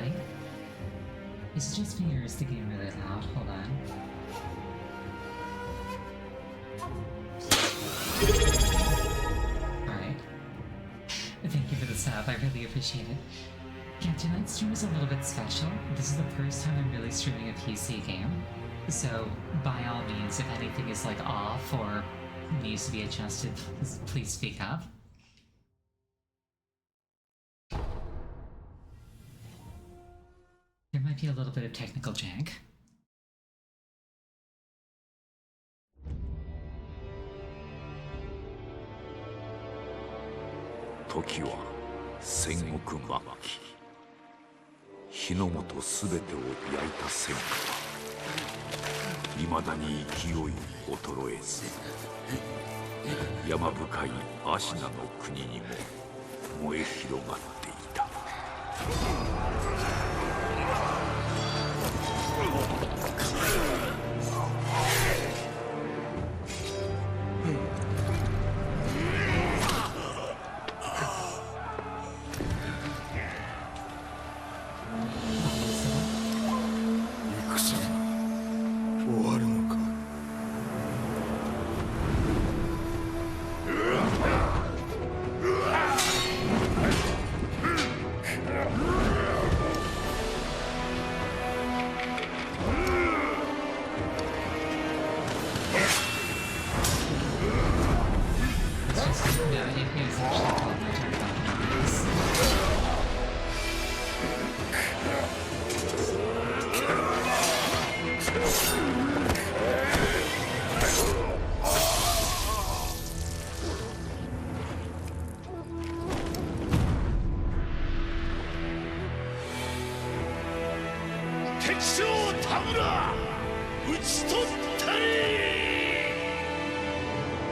Alright. Is it just me or is the game really loud? Hold on. Alright. Thank you for the sub, I really appreciate it. Yeah, tonight's stream is a little bit special. This is the first time I'm really streaming a PC game. So, by all means, if anything is like off or needs to be adjusted, please speak up. There might be a little bit of technical jank. 時は戦国末期、日の本すべてを焼いた戦火はいまだに勢い衰えず、山深いアシナの国にも燃え広がっていた。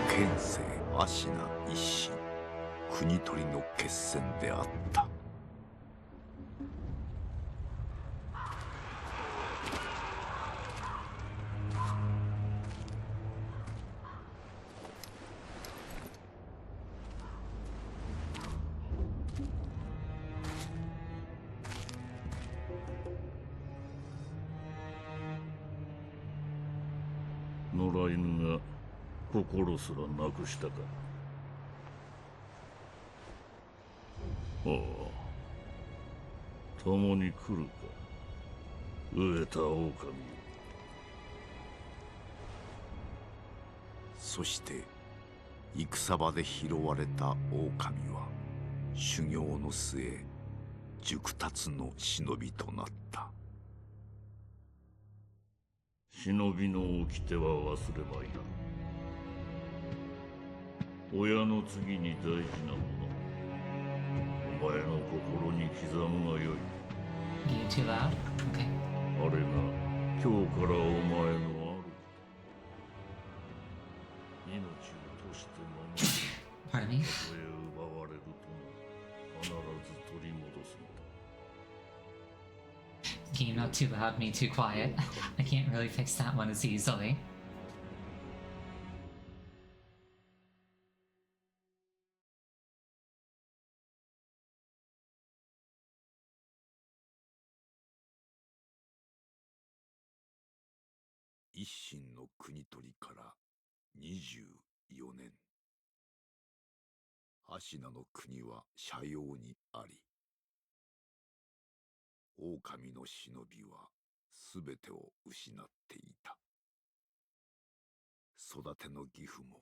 県政アシナ一心、国取りの決戦であった。野良犬が心すらなくしたか。ああ、共に来るか、飢えた狼よ。そして戦場で拾われた狼は修行の末熟達の忍びとなった。忍びの掟は忘れまいな。親の次に大事なもの、お前の心に刻むがよい。You too loud? Okay. あれが今日からお前のある。命を賭して守る。 Pardon me? たとえ奪われるとも必ず取り戻すのだ。Game not too loud, me too quiet. I can't really fix that one as easily. "一心の国取りから24年。アシナの国は斜陽にあり、狼の忍びはすべてを失っていた。育ての義父も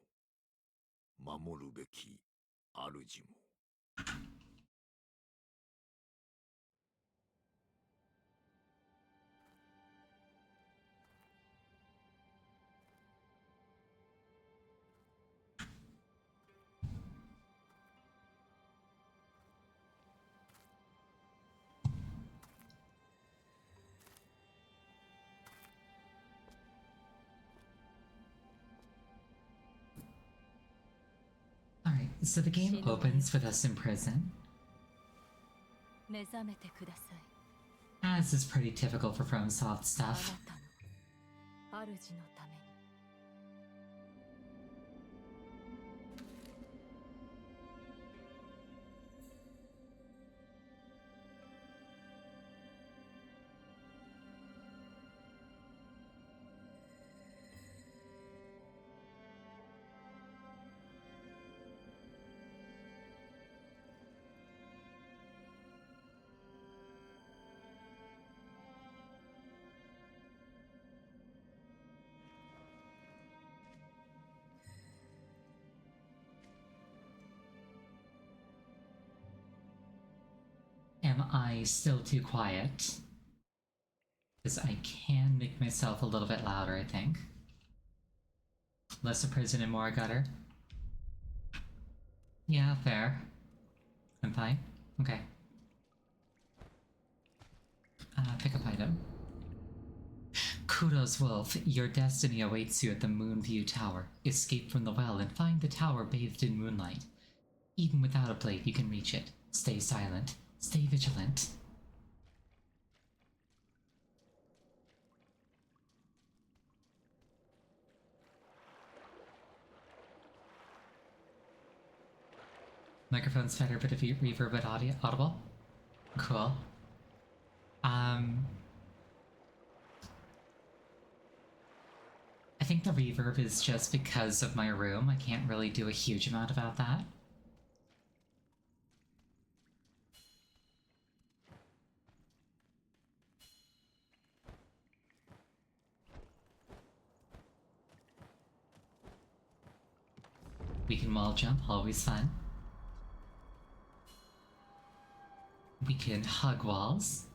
守るべき主も。Alright, so the game opens with us in prison. 目覚めてください。 As is pretty typical for FromSoft あ stuff. なたの主のために。Am I still too quiet? Because I can make myself a little bit louder, I think. Less a prison and more a gutter. Yeah, fair. I'm fine. Okay. Pick up item. Kudos, Wolf. Your destiny awaits you at the Moonview Tower. Escape from the well and find the tower bathed in moonlight. Even without a blade, you can reach it. Stay silent. Stay vigilant. Microphone's better, but if you reverb it audible? Cool. I think the reverb is just because of my room. I can't really do a huge amount about that. We can wall jump, always fun. We can hug walls.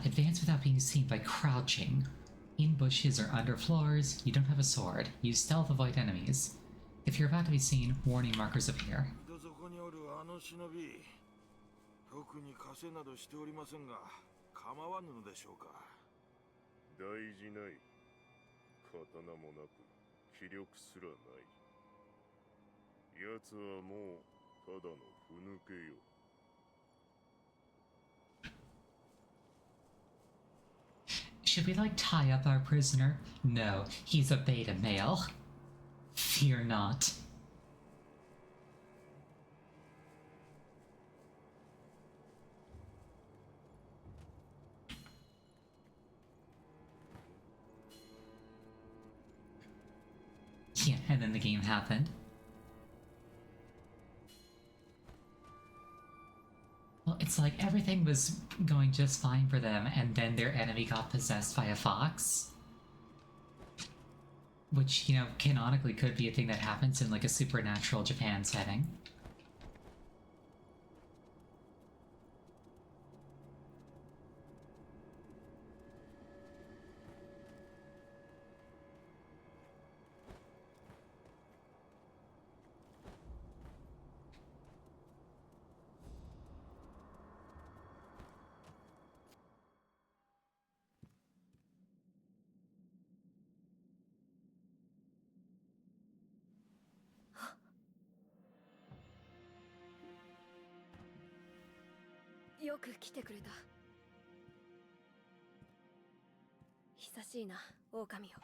Advance without being seen by crouching. In bushes or under floors, you don't have a sword. Use stealth, avoid enemies. If you're about to be seen, warning markers appear. そこにおるあの忍び、特に稼などしておりませんが、構わぬのでしょうか。大事ない。刀もなく、気力すらない。奴はもうただのふぬけよ。Should we like tie up our prisoner? No, he's a beta male. Fear not. Yeah, and then the game happened. Well, it's like everything was going just fine for them, and then their enemy got possessed by a fox. Which, you know, canonically could be a thing that happens in like a supernatural Japan setting. Yo よく来てくれた。久しいな、狼よ。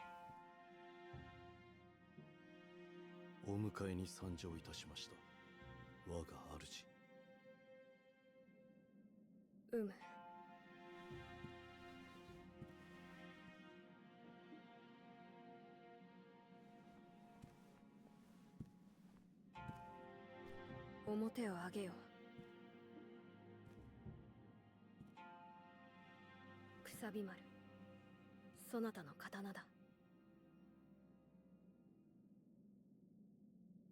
お迎えに参上いたしました。我が主。表を上げよ。くさび丸、そなたの刀だ。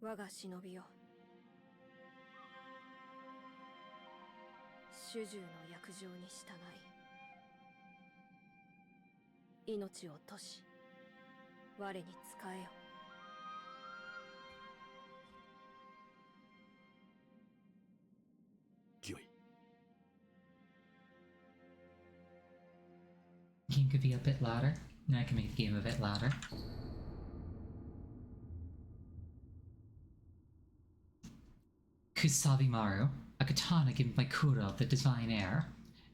我が忍びよ。主従の約定に従い、命を賭し、我に仕えよ。御意。Game could be a bit louder. And I can make the game a bit louder. Kusabimaru, a katana given by Kuro, the divine heir,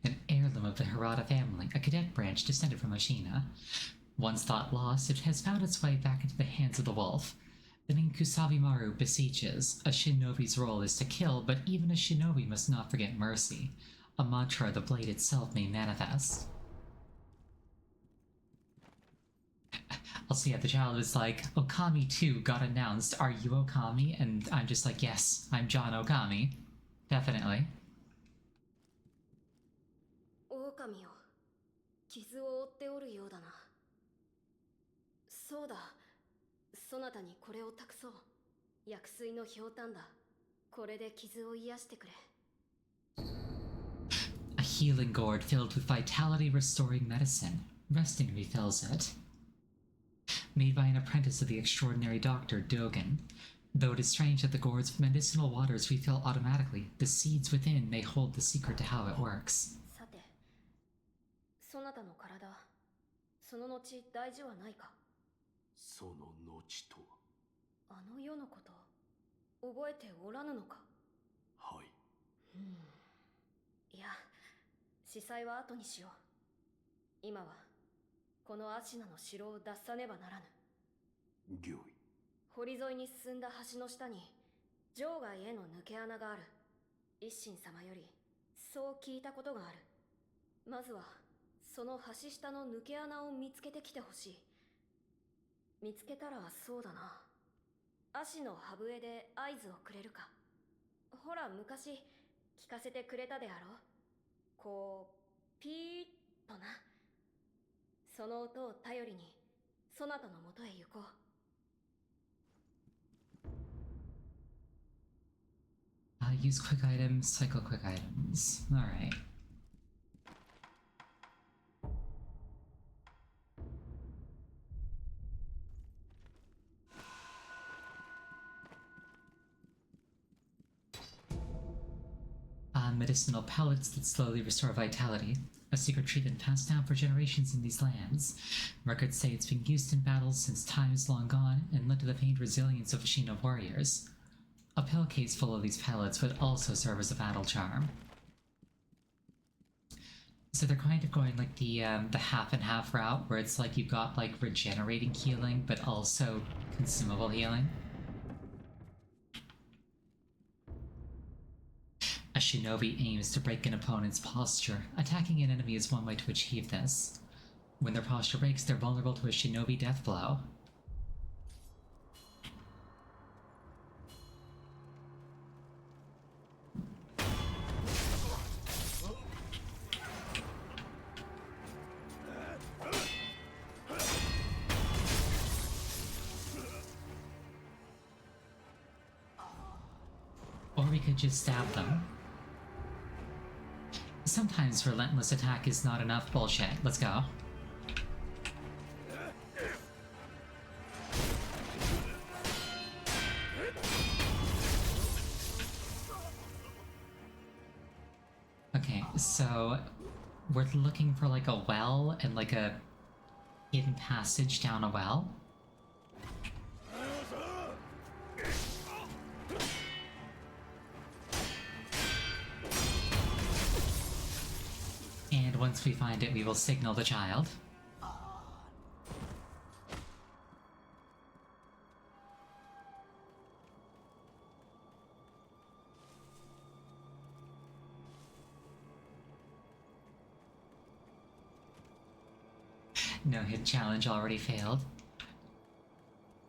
an heirloom of the Hirata family, a cadet branch descended from Ashina. Once thought lost, it has found its way back into the hands of the wolf. The name Kusabimaru beseeches. A shinobi's role is to kill, but even a shinobi must not forget mercy, a mantra the blade itself may manifest. Also, yeah, the child is like, Okami 2 got announced, are you Okami? And I'm just like, yes, I'm John Okami. Definitely. 狼よ。傷を負っておるようだな。そうだ、そなたにこれを託そう。薬水のひょうたんだ。これで傷を癒してくれ。 A healing gourd filled with vitality restoring medicine. Resting refills it. Made by an apprentice of the extraordinary doctor Dogen. Though it is strange that the gourd's medicinal waters refill automatically, the seeds within may hold the secret to how it works. さて、そなたの体、その後大事はないか。その後とは。あの世のこと覚えておらぬのか。はい。いや、司祭は後にしよう。今はこのアシナの城を脱さねばならぬ。御意。堀沿いに進んだ橋の下に場外への抜け穴がある。一心様よりそう聞いたことがある。まずはその橋下の抜け穴を見つけてきてほしい。見つけたらそうだな、足の歯笛で合図をくれるか。ほら昔聞かせてくれたであろう。こうピーッとな。その音を頼りにそなたのもとへ行こう。Use quick items, cycle quick items. Alright. Medicinal pellets that slowly restore vitality. A secret treatment passed down for generations in these lands. Records say it's been used in battles since times long gone and led to the famed resilience of Ashina warriors. A pill case full of these pellets would also serve as a battle charm. So they're kind of going like the half and half route, where it's like you've got like regenerating healing, but also consumable healing. A shinobi aims to break an opponent's posture. Attacking an enemy is one way to achieve this. When their posture breaks, they're vulnerable to a shinobi death blow. Or we could just stab them. Sometimes relentless attack is not enough bullshit. Let's go. Okay, so we're looking for like a well and like a hidden passage down a well. And once we find it, we will signal the child. No hit challenge already failed.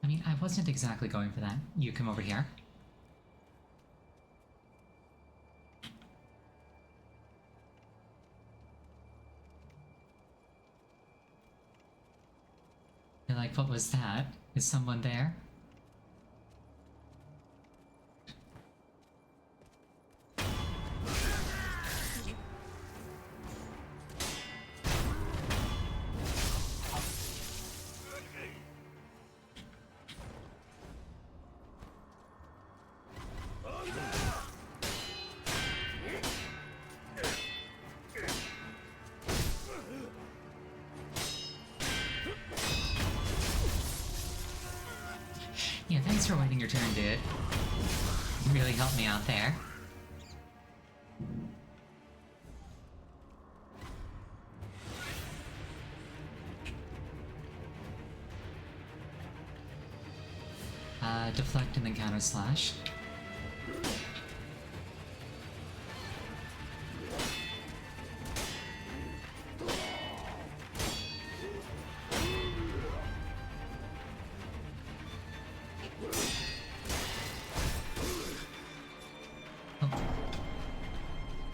I mean, I wasn't exactly going for that. You come over here. You're like, what was that? Is someone there? Yeah, thanks for waiting your turn, dude. You really helped me out there. Deflect and then counter slash.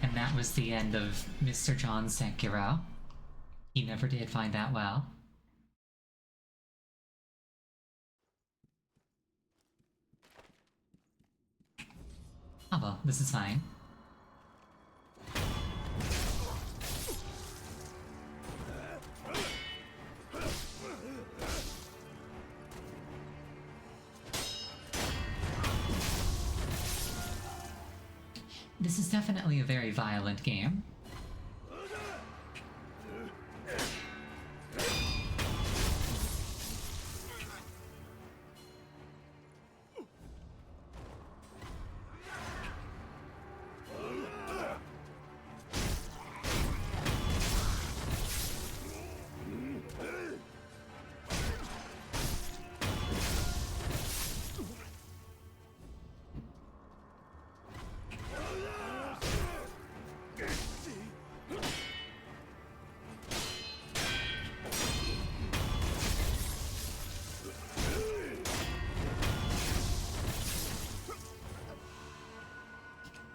And that was the end of Mr. John Sekiro. He never did find that well. Oh well, this is fine. This is definitely a very violent game.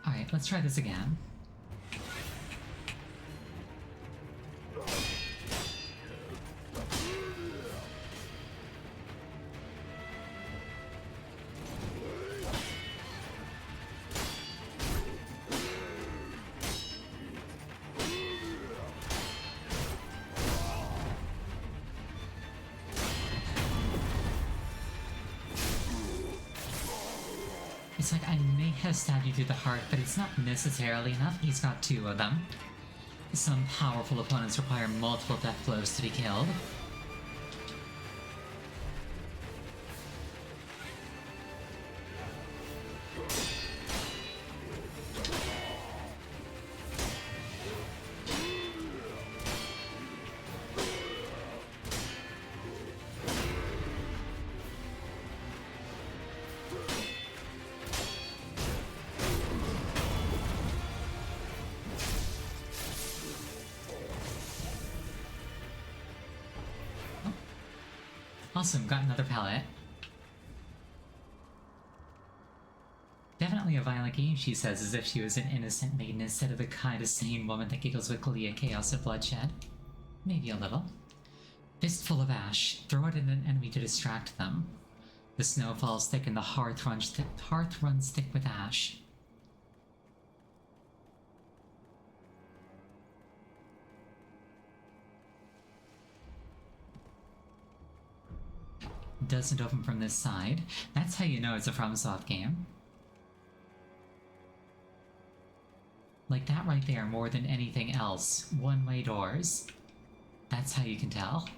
Alright, let's try this again. It's like I may have stabbed you through the heart, but it's not necessarily enough. He's got two of them. Some powerful opponents require multiple death blows to be killed. Awesome, got another pallet. Definitely a violent game, she says, as if she was an innocent maiden instead of the kind of sane woman that giggles with glee at chaos and bloodshed. Maybe a little. Fistful of ash. Throw it at an enemy to distract them. The snow falls thick and the hearth runs thick with ash. Doesn't open from this side. That's how you know it's a FromSoft game. Like that right there, more than anything else. One-way doors. That's how you can tell.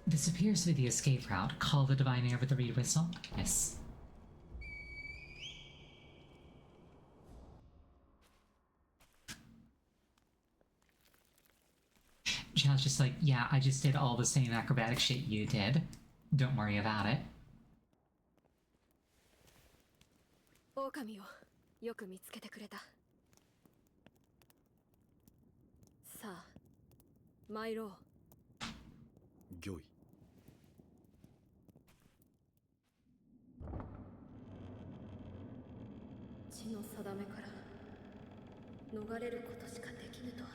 This appears to be the escape route. Call the divine air with the reed whistle. Yes. Chad's just like, yeah, I just did all the same acrobatic shit you did. Don't worry about it. 狼をよく見つけてくれた。さあ、参ろう。御意。血の定めから逃れることしかできぬとはな。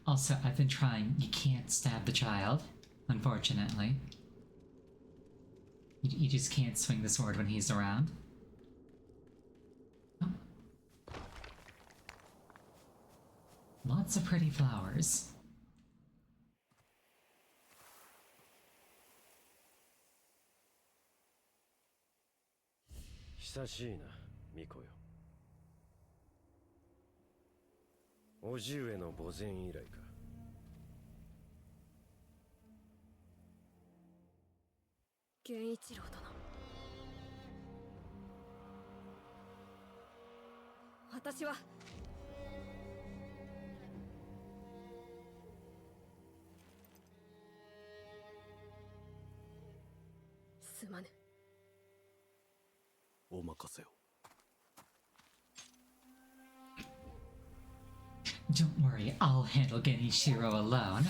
Also, I've been trying. You can't stab the child, unfortunately. You just can't swing the sword when he's around. Oh. lots of pretty flowers. 久しいな、巫女よ。叔父上の墓前以来か。源一郎殿、私はすまぬ。お任せを。 Don't worry, I'll handle Genichiro alone.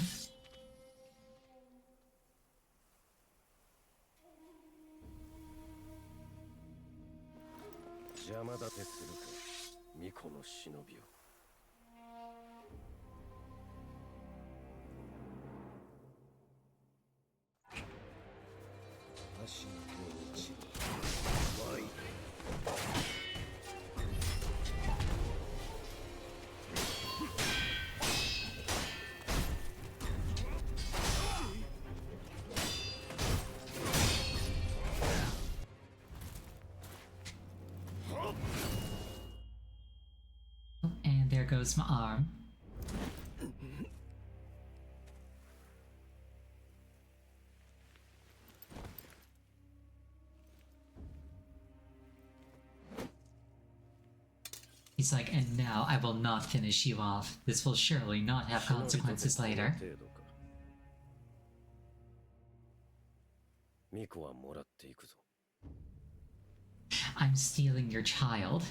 邪魔立てするか、巫女の忍びを。足の源一郎、参れ。And there goes my arm. He's like, and now I will not finish you off. This will surely not have consequences later. 巫女はもらっていくぞ。 I'm stealing your child.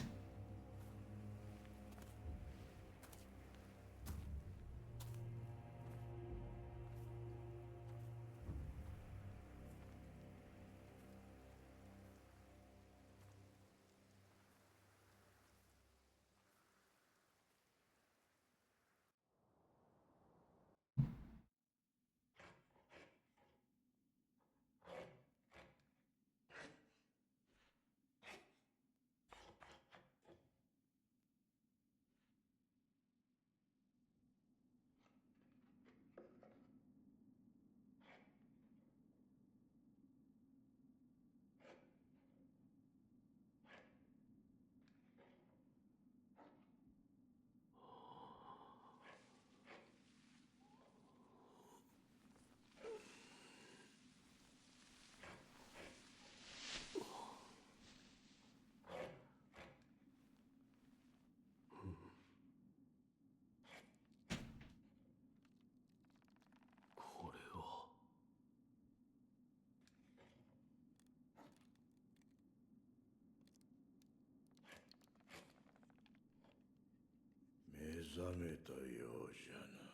Mezame 覚めたようじゃな。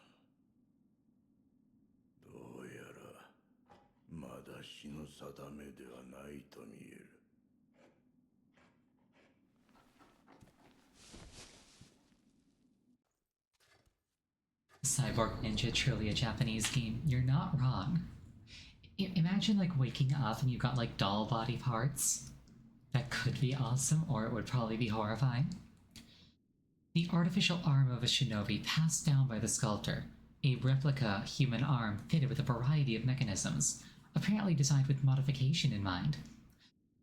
どうやらまだ日の定めではないと見える。Cyborg Ninja, truly a Japanese game. You're not wrong. Imagine like waking up and you got like doll body parts. That could be awesome, or it would probably be horrifying. The artificial arm of a shinobi passed down by the sculptor. A replica human arm fitted with a variety of mechanisms, apparently designed with modification in mind.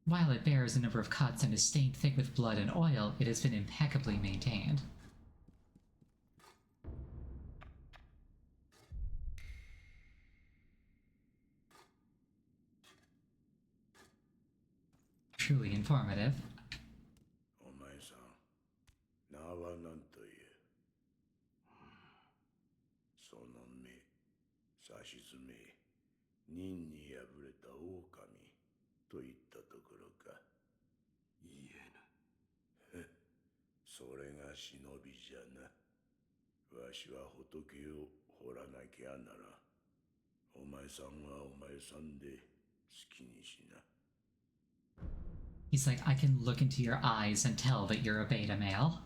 While it bears a number of cuts and is stained thick with blood and oil, it has been impeccably maintained. Truly informative. お前さん、名は何という。その目、指し詰め、任に敗れた狼といったところか。言えぬ。それが忍びじゃな。わしは仏を掘らなきゃならん。お前さんはお前さんで好きにしな。He's like, I can look into your eyes and tell that you're a beta male.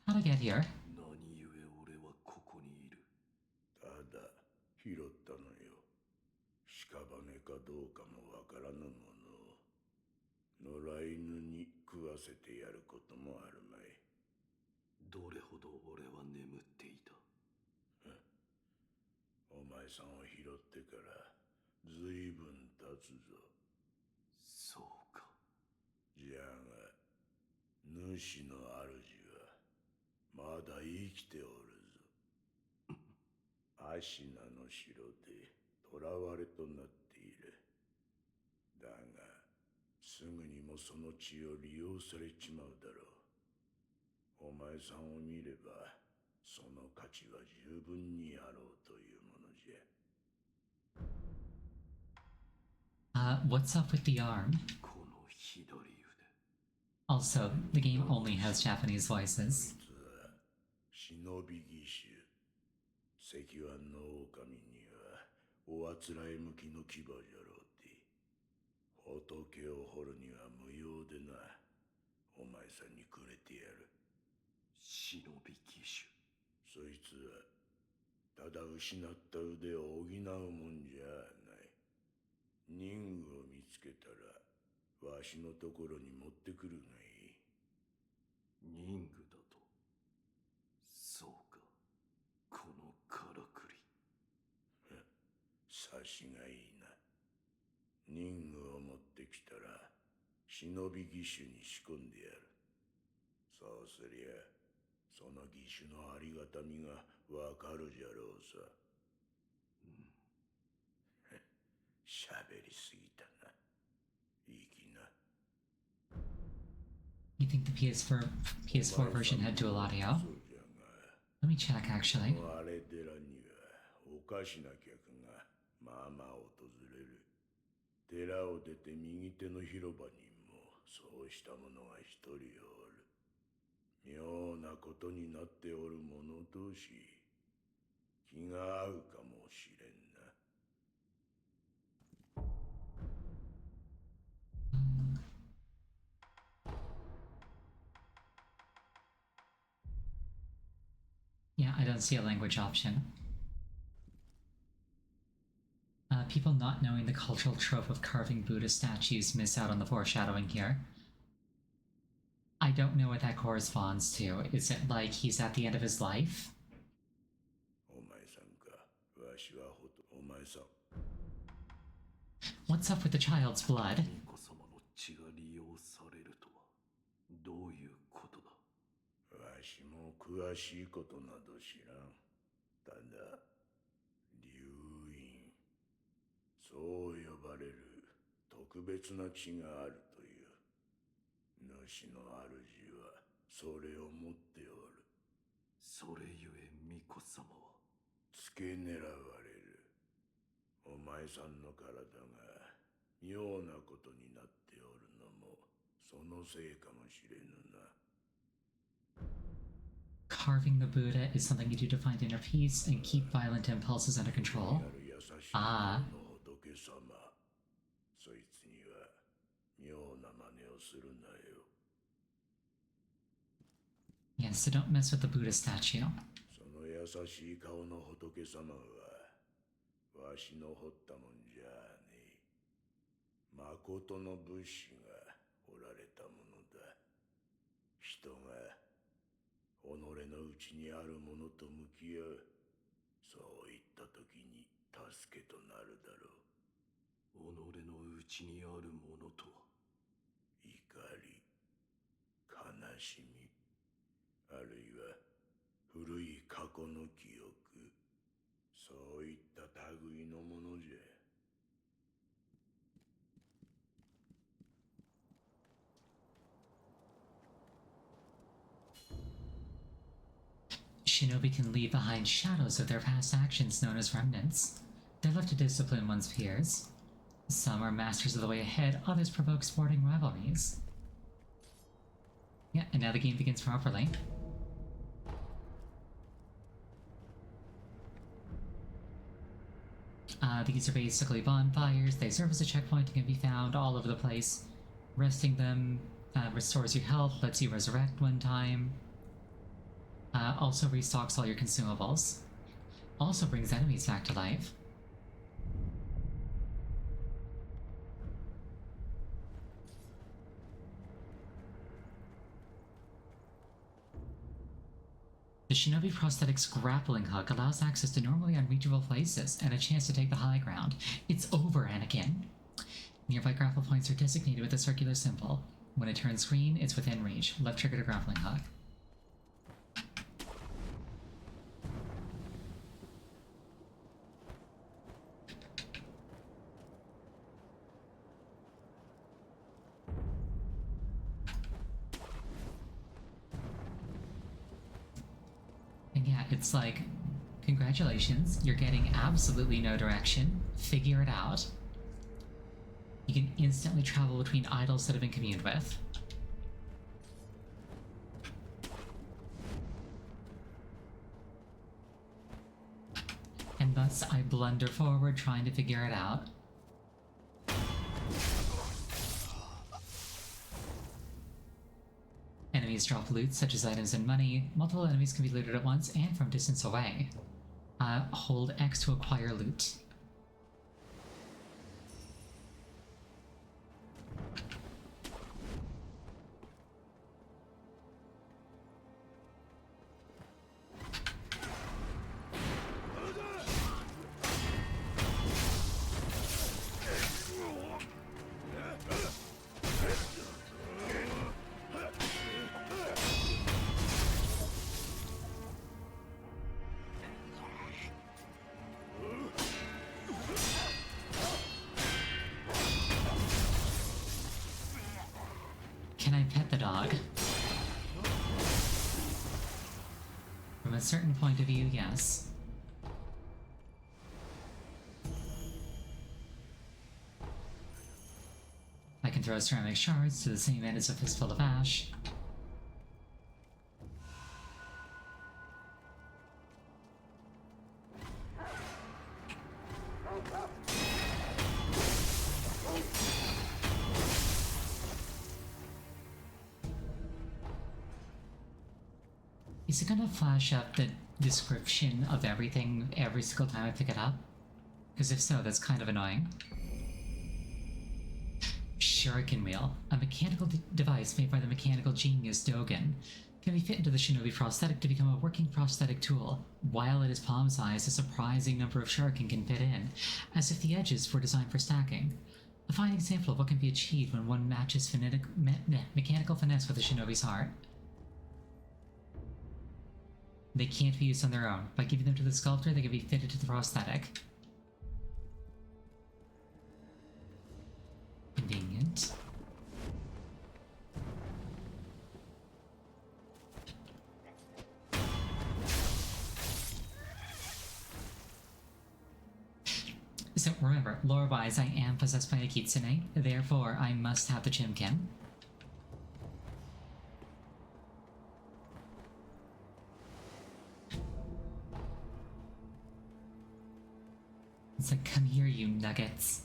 How'd I get here? 何故俺はここにいる。ただ拾ったのよ。屍かどうかもわからぬものを野良犬に食わせてやることもあるまい。どれほど俺は眠っていた。前さんを拾ってからずいぶん経つぞ。そうか。じゃが主の主はまだ生きておるぞ。アシナの城で囚われとなっている。だがすぐにもその血を利用されちまうだろう。お前さんを見ればその価値は十分にあろうというものじゃ。What's up with the arm? この左腕。Also, the game only has Japanese voices. こいつは忍び義手。赤腕の狼にはおあつらえ向きの牙じゃろうて。仏を掘るには無用でな。お前さんにくれてやる。忍び義手。そいつはただ失った腕を補うもんじゃない。任務を見つけたらわしのところに持ってくるがいい。任務だと。そうか。このからくり。察しがいいな。任務を持ってきたら忍び義手に仕込んでやる。そうすりゃその義手のありがたみがわかるじゃろうさ。喋りすぎたな。いい気な。You think the PS4 version had dual audio? そうじゃが Let me check actually. このあれ寺にはおかしな客がまあまあ訪れる。寺を出て右手の広場にもそうした者が一人おる。妙なことになっておる者同士、気が合うかもしれんな。Yeah, I don't see a language option. People not knowing the cultural trope of carving Buddha statues miss out on the foreshadowing here. I don't know what that corresponds to. Is it like he's at the end of his life? お前さんか。わしはお前さん。What's up with the child's blood? 巫女様の血が利用されるとはどういうことだ。わしも詳しいことなど知らん。ただ流院、そう呼ばれる特別な血があるという。主の主はそれを持っておる。それゆえ巫女様は付け狙われる。お前さんの体が妙なことになっておるのもそのせいかもしれぬな。Carving the Buddha is something you do to find inner peace and keep violent impulses under control. 優しいああ。の仏様。そいつには妙な真似をするなよ。Yeah, so don't mess with the Buddha statue. その優しい顔の仏様はわしの彫ったもんじゃねえ。誠の仏師が彫られたものだ。人が己の内にあるものと向き合う。そういった時に助けとなるだろう。己の内にあるものとは怒り、悲しみ、あるいは古い過去の記憶、そういった類のものじゃ。Shinobi can leave behind shadows of their past actions known as remnants. They're left to discipline one's peers. Some are masters of the way ahead, others provoke sporting rivalries. Yeah, and now the game begins properly. These are basically bonfires. They serve as a checkpoint and can be found all over the place. Resting them restores your health, lets you resurrect one time. Also restocks all your consumables. Also brings enemies back to life. The Shinobi Prosthetics grappling hook allows access to normally unreachable places and a chance to take the high ground. It's over, Anakin. Nearby grapple points are designated with a circular symbol. When it turns green, it's within reach. Left trigger to grappling hook. And yeah, it's like, congratulations, you're getting absolutely no direction. Figure it out. You can instantly travel between idols that have been communed with. And thus I blunder forward trying to figure it out. Enemies drop loot such as items and money. Multiple enemies can be looted at once and from distance away. Hold X to acquire loot. Can I pet the dog? From a certain point of view, yes. I can throw ceramic shards to the same end as a fistful of ash. Is it gonna flash up the description of everything every single time I pick it up? Because if so, that's kind of annoying. Shuriken Wheel, a mechanical device made by the mechanical genius Dogen, can be fit into the Shinobi prosthetic to become a working prosthetic tool. While it is palm-sized, a surprising number of shuriken can fit in, as if the edges were designed for stacking. A fine example of what can be achieved when one matches mechanical finesse with a shinobi's heart. They can't be used on their own. By giving them to the sculptor, they can be fitted to the prosthetic. Convenient. So remember, lore-wise, I am possessed by a kitsune, therefore I must have the chimkin. It's like, come here, you nuggets.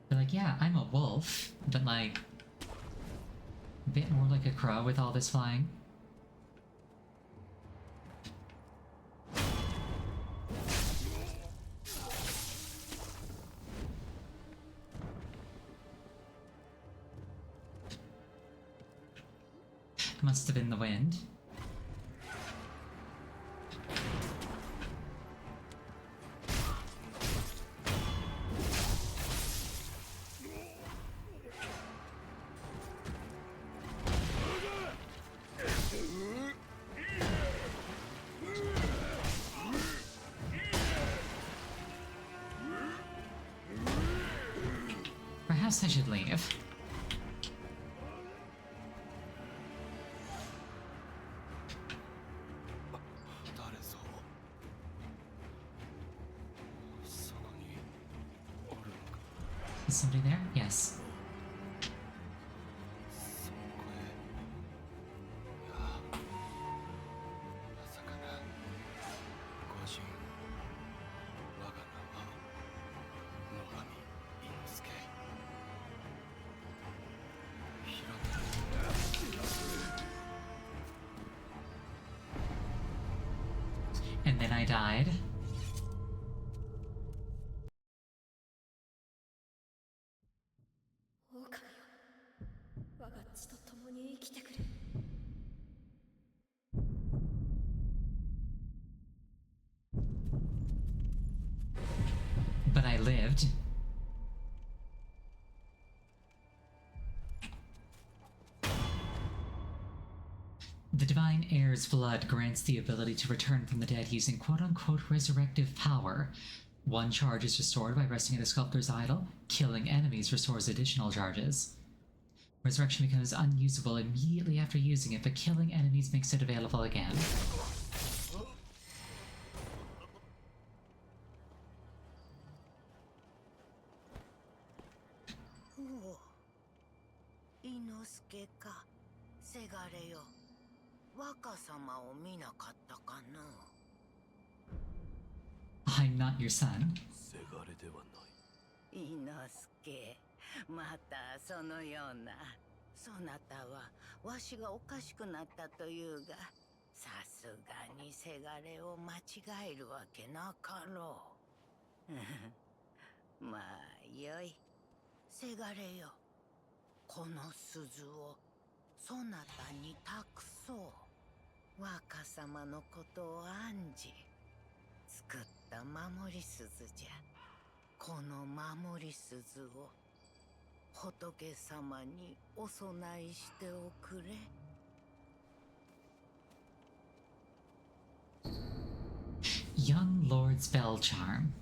They're like, yeah, I'm a wolf, but like, a bit more like a crow with all this flying. Must have been the wind. Perhaps I should leave. Is somebody there? Yes. And then I died. But I lived. The Divine Heir's blood grants the ability to return from the dead using quote-unquote resurrective power. One charge is restored by resting at a sculptor's idol. Killing enemies restores additional charges. Resurrection becomes unusable immediately after using it, but killing enemies makes it available again. I'm not your son. せがれではない。伊之助、またそのような。そなたはわしがおかしくなったというが、さすがにせがれを間違えるわけなかろう。まあよい。せがれよ、この鈴をそなたに託そう。若様のことを案じ作った守り鈴じゃ。この守り鈴を仏様にお供えしておくれ。Young Lord's Bell Charm.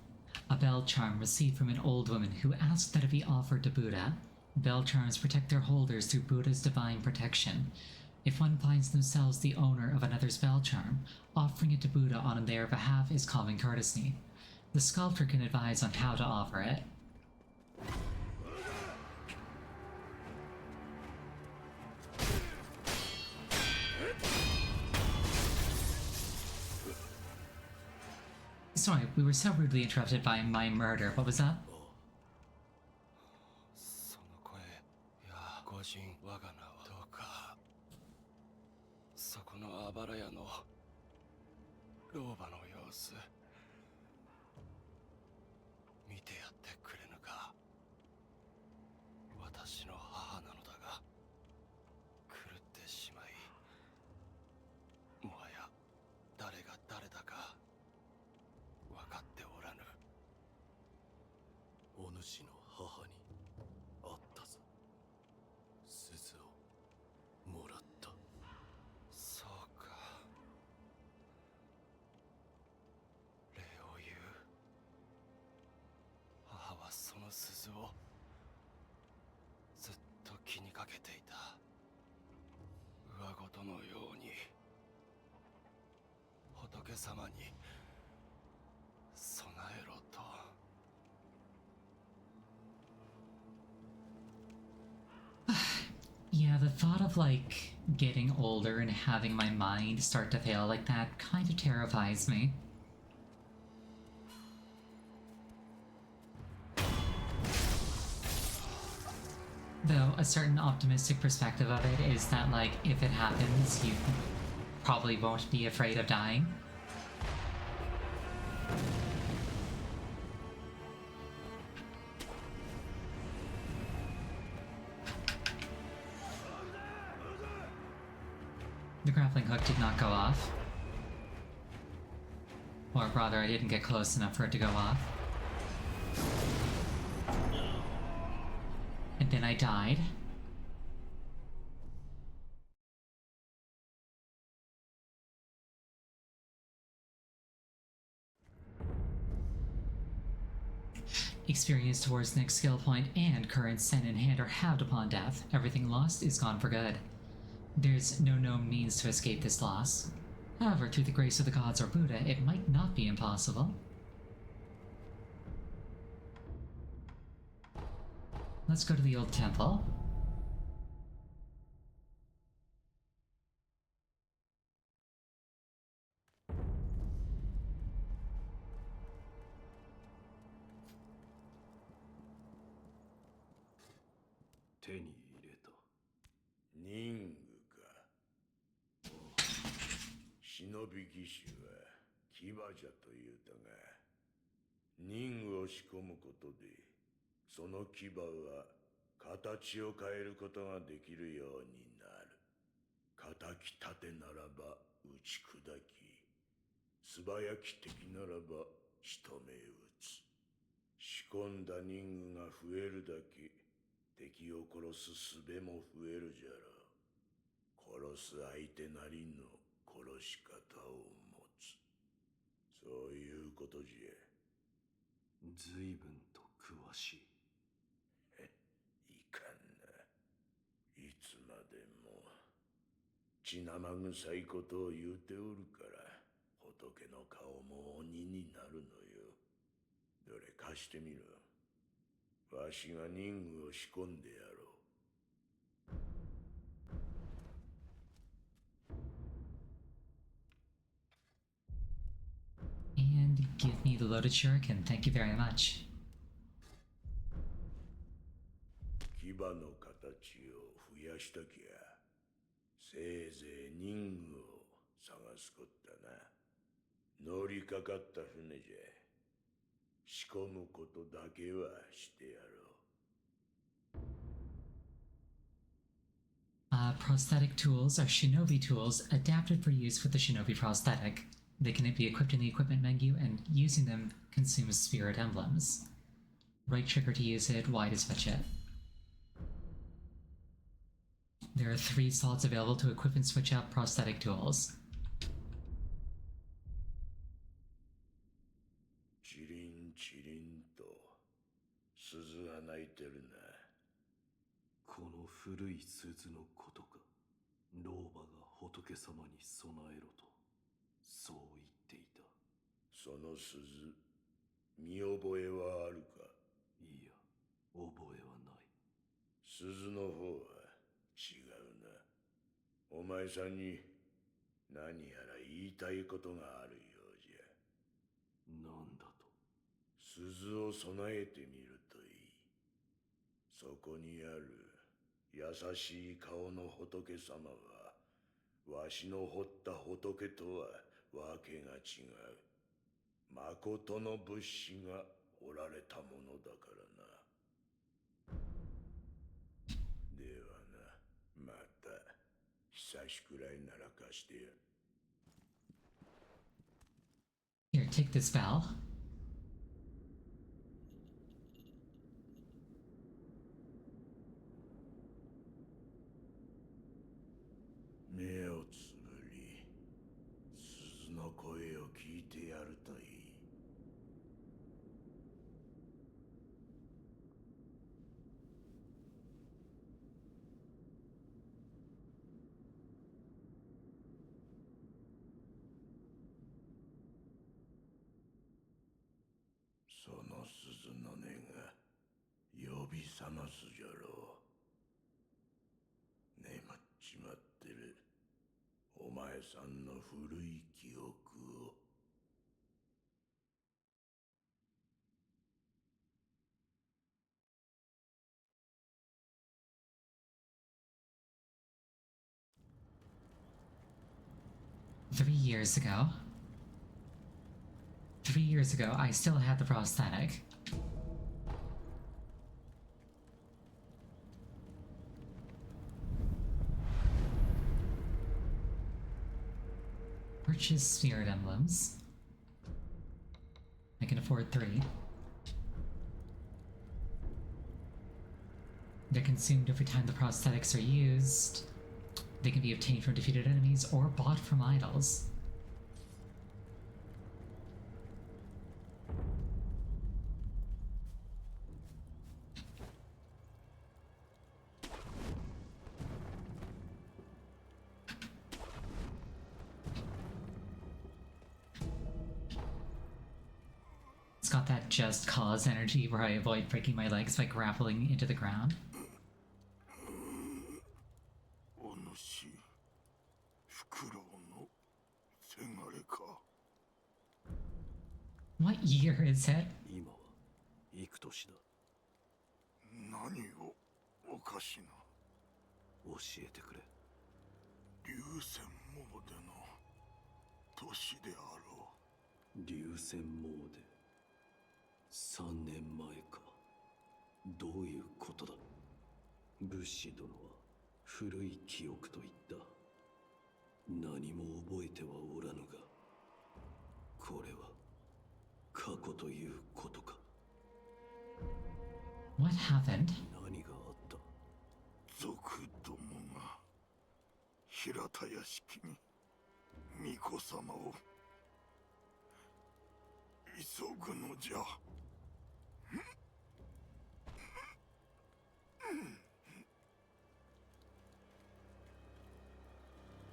A bell charm received from an old woman who asked that it be offered to Buddha. Bell charms protect their holders through Buddha's divine protection. If one finds themselves the owner of another's bell charm, offering it to Buddha on their behalf is common courtesy. The sculptor can advise on how to offer it. Sorry, we were so rudely interrupted by my murder. What was that? その声、いや、ご人我が名はどうか。そこのあばら屋の老婆の様子、見てやってくれぬか。私の母なのだが、狂ってしまい、もはや誰が誰だか分かっておらぬ。お主の母に会ったぞ。鈴をもらった。そうか。礼を言う。母はその鈴をずっと気にかけていた。上事のように仏様に備えろと。Yeah, the thought of, like, getting older and having my mind start to fail like that kind of terrifies me. Though, a certain optimistic perspective of it is that, like, if it happens, you probably won't be afraid of dying. The grappling hook did not go off. Or rather, I didn't get close enough for it to go off. And then I died. Experience towards next skill point and current sen in hand are halved upon death. Everything lost is gone for good. There's no known means to escape this loss. However, through the grace of the gods or Buddha, it might not be impossible. Let's go to the old temple. 牙じゃと言うたが、任具を仕込むことで、その牙は形を変えることができるようになる。敵立てならば打ち砕き、素早き敵ならば仕留め撃つ。仕込んだ任具が増えるだけ、敵を殺す術も増えるじゃろう。殺す相手なりの殺し方を持つ。そういうことじゃ。随分と詳しい。いかんな。いつまでも血生臭いことを言うておるから、仏の顔も鬼になるのよ。どれ貸してみろ。わしが任具を仕込んでやろう。And give me the loaded shuriken, thank you very much. 牙の形を増やしたきゃ、せいぜい任具を探すこったな。乗りかかった船じゃ。仕込むことだけはしてやろう。Prosthetic tools are shinobi tools adapted for use with the shinobi prosthetic. They can be equipped in the equipment menu, and using them consumes spirit emblems. Right trigger to use it, Y to switch it. There are 3 slots available to equip and switch out prosthetic tools. チリンチリンと鈴が鳴いてるな。この古い鈴のことか。老婆が仏様に備えろと、そう言っていた。その鈴、見覚えはあるか？いや、覚えはない。鈴の方は違うな。お前さんに何やら言いたいことがあるようじゃ。なんだと？鈴を備えてみるといい。そこにある優しい顔の仏様は、わしの彫った仏とはわけが違う。誠の仏師が彫られたものだからな。ではな、また久しくらいなら貸してや。Here, take this bell. 目をつぶり、鈴の声を聞いてやるといい。その鈴の音が呼び覚ますじゃろう。眠っちまってるお前さんの古い記憶を。3 years ago. 3 years ago, I still had the prosthetic. Purchase spirit emblems. I can afford 3. They're consumed every time the prosthetics are used. They can be obtained from defeated enemies or bought from idols. It's got that just cause energy where I avoid breaking my legs by grappling into the ground. お主、フクロウのせがれか。What year is it? 今は幾年だ？何をおかしな。教えてくれ。流泉桃での年であろ流線詣で3年前か。どういうことだ。武士殿は古い記憶と言った。何も覚えてはおらぬが、これは過去ということか。 What happened? 何があった。族どもが平田屋敷に巫女様を急ぐのじゃ。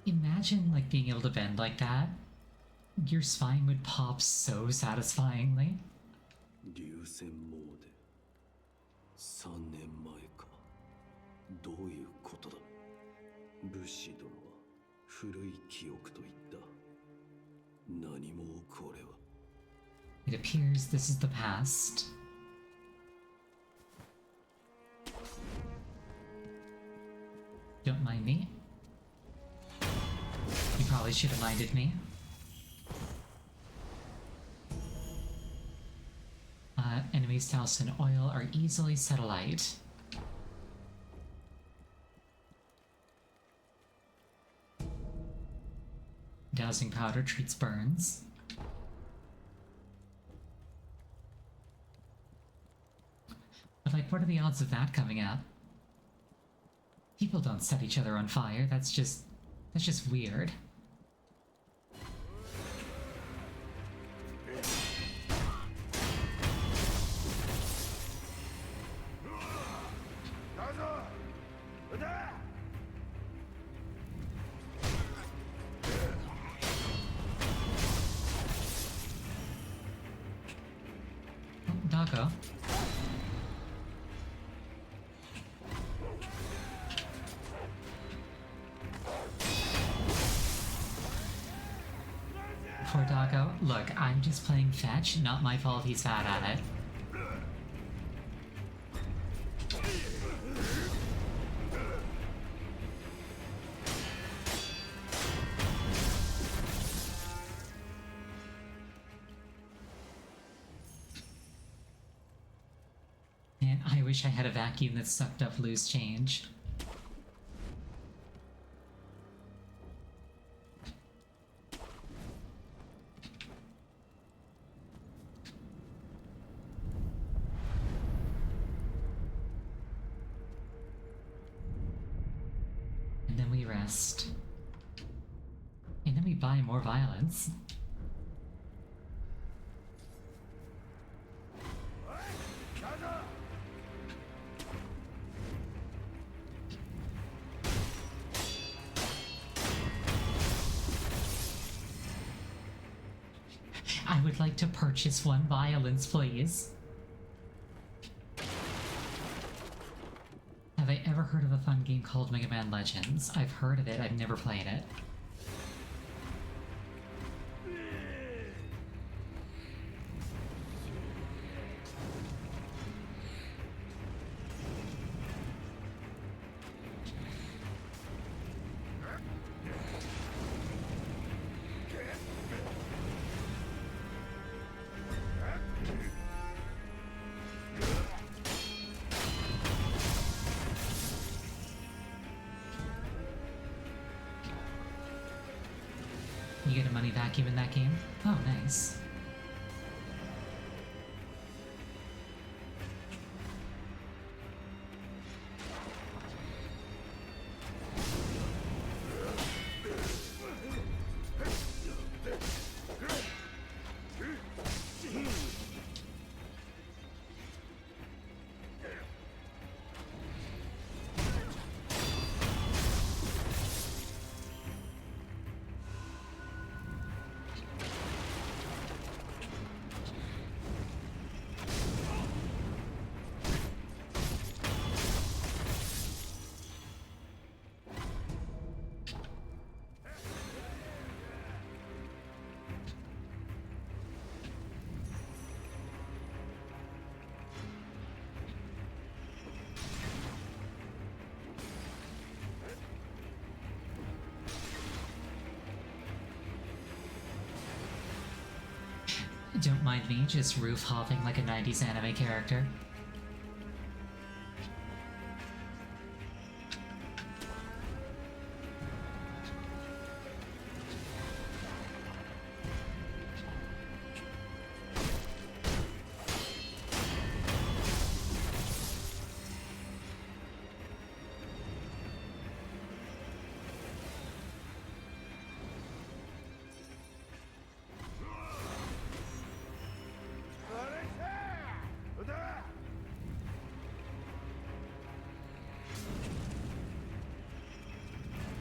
Imagine like being able to bend like that. Your spine would pop so satisfyingly. 流線詣で3年前か。どういうことだ。武士殿は古い記憶と言った。何もこれは。 It appears this is the past. Don't mind me. You probably should have minded me. Enemies doused in oil are easily set alight. Dousing powder treats burns. But like, what are the odds of that coming up? People don't set each other on fire, that's just weird. Doggo. Poor Doggo. Look, I'm just playing fetch, not my fault he's bad at it. Man, I wish I had a vacuum that sucked up loose change. And then we rest. And then we buy more violence. I would like to purchase one violence, please. Have I ever heard of a fun game called Mega Man Legends? I've heard of it, I've never played it. You get a money vacuum in that game? Oh, nice. Don't mind me, just roof hopping like a 90s anime character.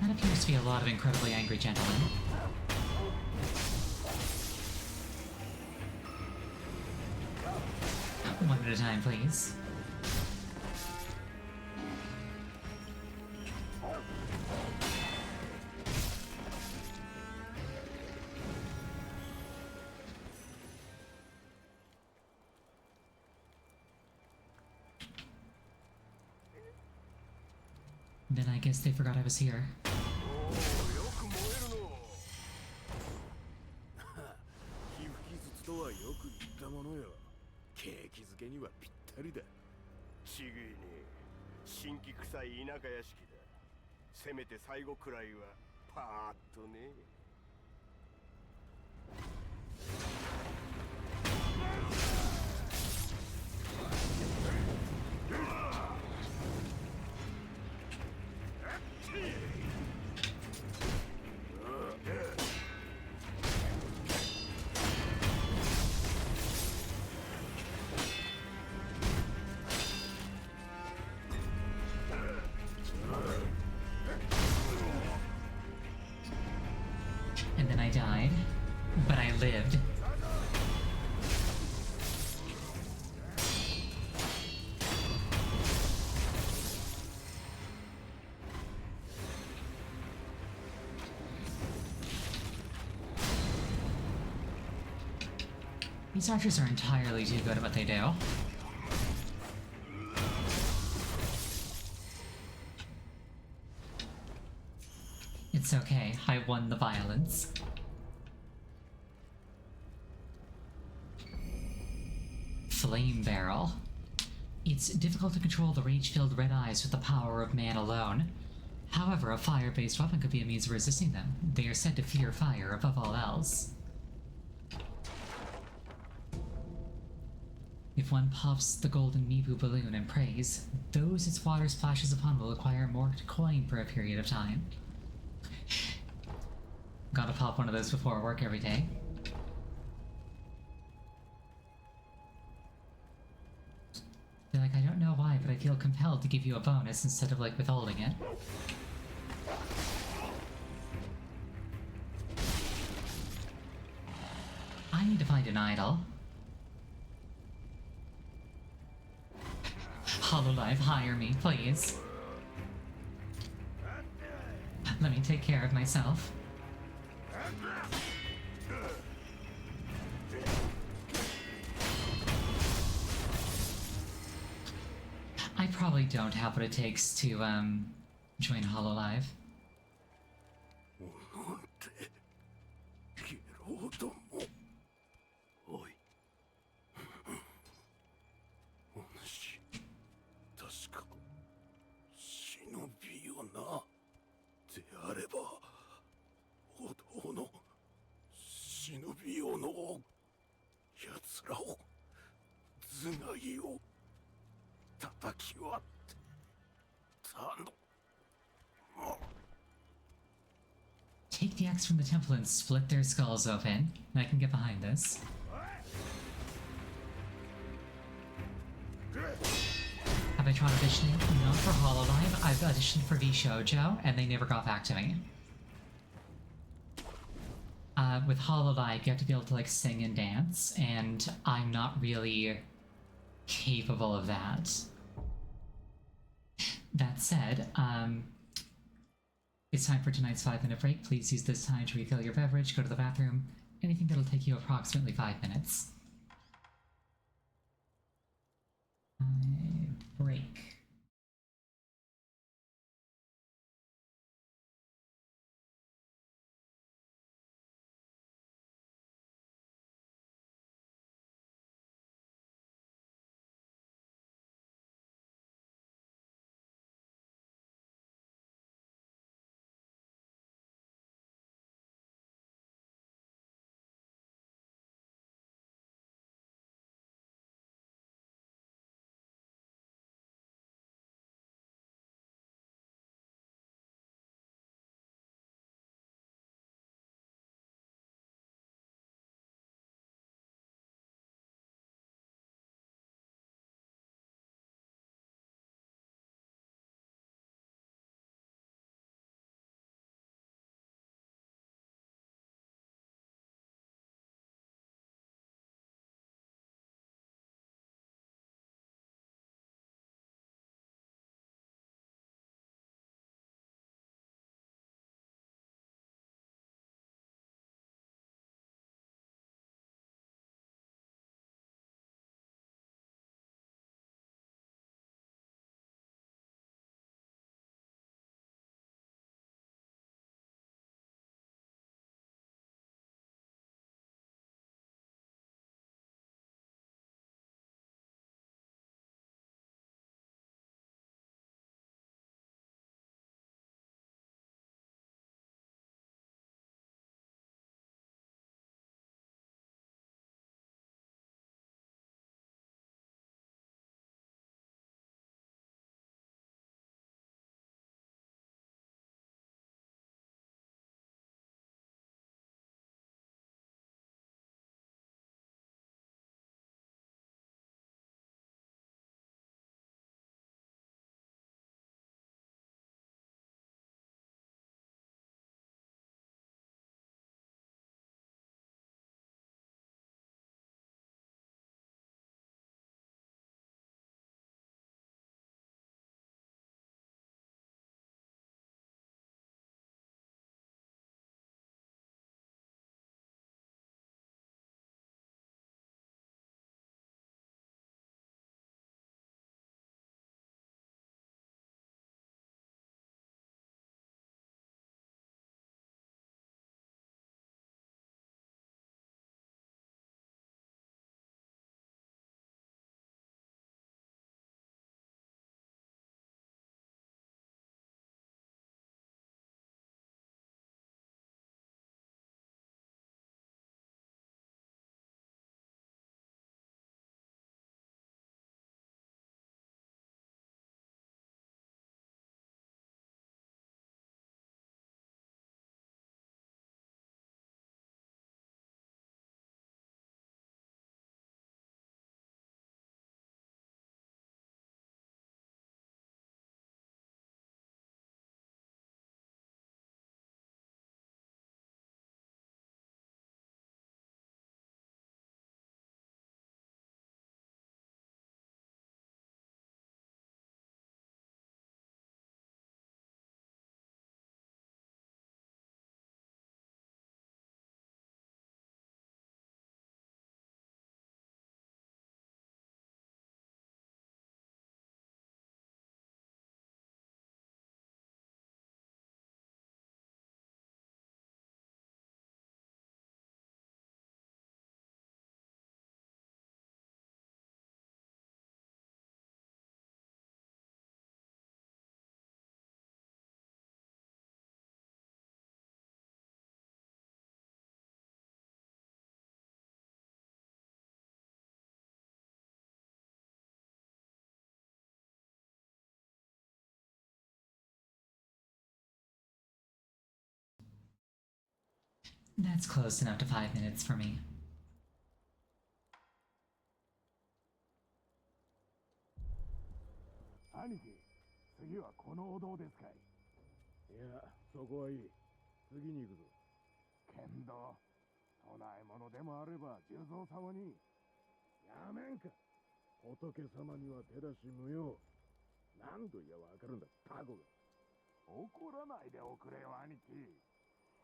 That appears to be a lot of incredibly angry gentlemen. One at a time, please. Then I guess they forgot I was here. とはよく言ったものよ。景気づけにはぴったりだ。ちげえね。新規臭い田舎屋敷だ。せめて最後くらいはパーッとね。And then I died, but I lived. These archers are entirely too good at what they do. It's okay, I won the violence. Flame Barrel. It's difficult to control the rage-filled red eyes with the power of man alone. However, a fire-based weapon could be a means of resisting them. They are said to fear fire above all else. If one puffs the golden Mibu balloon and prays, those its water splashes upon will acquire more coin for a period of time. Gotta pop one of those before work every day. They're like, I don't know why, but I feel compelled to give you a bonus instead of, like, withholding it. I need to find an idol. Hololive, hire me, please. Let me take care of myself. I probably don't have what it takes to, join Hololive. おい。お主、確か忍びよな。であれば、おの忍びよの奴らを頭蓋を叩き割って頼む。Take the axe from the temple and split their skulls open. I can get behind this. Have I tried auditioning? Not for Hololive. I've auditioned for VShojo, and they never got back to me. With Hololive, you have to be able to, like, sing and dance, and I'm not really capable of that. That said, it's time for tonight's 5-minute break. Please use this time to refill your beverage, go to the bathroom, anything that'll take you approximately 5 minutes. Break. That's close enough to 5 minutes for me. 兄貴、次はこのお堂ですかい。いや、そこはいい。次に行くぞ。けんど、供え物でもあれば重蔵様に。やめんか。仏様には手出し無用。何度言やわかるんだ、タコが。怒らないでおくれよ、兄貴。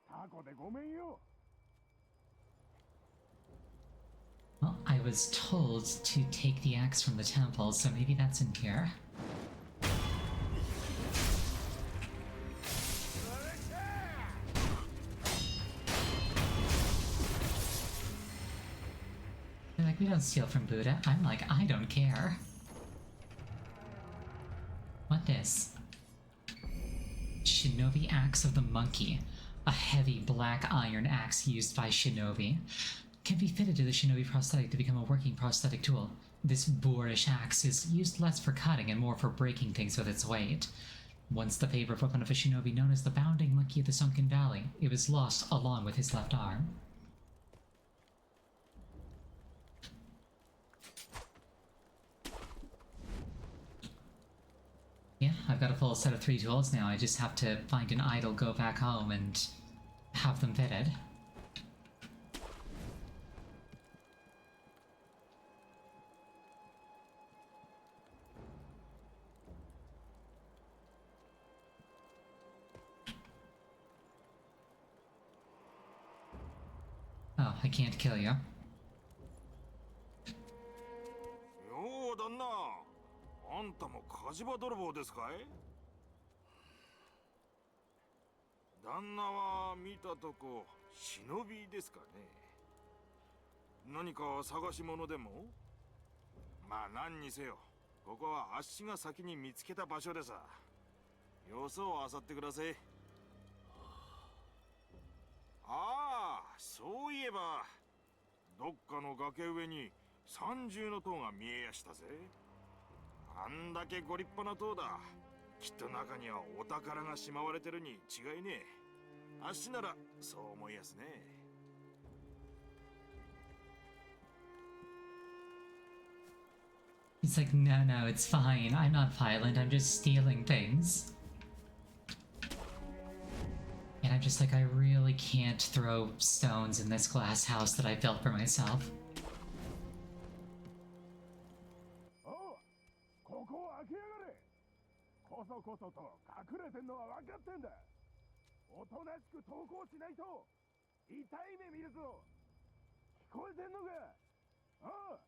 タコでごめんよ。Well, I was told to take the axe from the temple, so maybe that's in here. They're like, we don't steal from Buddha. I'm like, I don't care. What is? Shinobi Axe of the Monkey. A heavy black iron axe used by shinobi. Can be fitted to the shinobi prosthetic to become a working prosthetic tool. This boorish axe is used less for cutting and more for breaking things with its weight. Once the favorite weapon of a shinobi known as the Bounding Monkey of the Sunken Valley, it was lost along with his left arm. Yeah, I've got a full set of 3 tools now. I just have to find an idol, go back home, and have them fitted. Oh, I can't kill you. よう旦那、あんたも火事場泥棒ですかい？旦那は見たとこ忍びですかね。何か探し物でも？まあ何にせよ、ここはあっしが先に見つけた場所でさ。よそを漁ってください。ああ、そういえばどっかの崖上に三重の塔が見えやしたぜ。あんだけご立派な塔だ。きっと中にはお宝がしまわれてるに違いねえ。あっしならそう思いやすね。He's like, no, no, it's fine. I'm not violent. I'm just stealing things. And I'm just like, I really can't throw stones in this glass house that I built for myself. おう、ここを開けやがれ。こそこそと隠れてんのは分かってんだ。おとなしく投降しないと痛い目見るぞ。聞こえてんのか？ああ。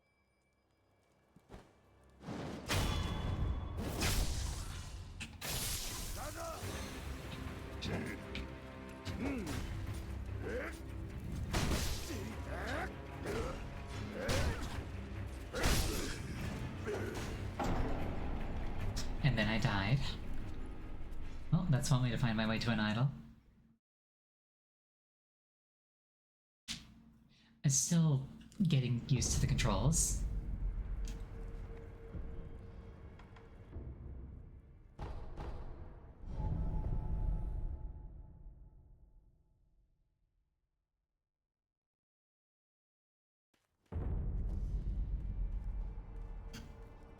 だぞ。And then I died. Well, that's one way to find my way to an idol. I'm still getting used to the controls.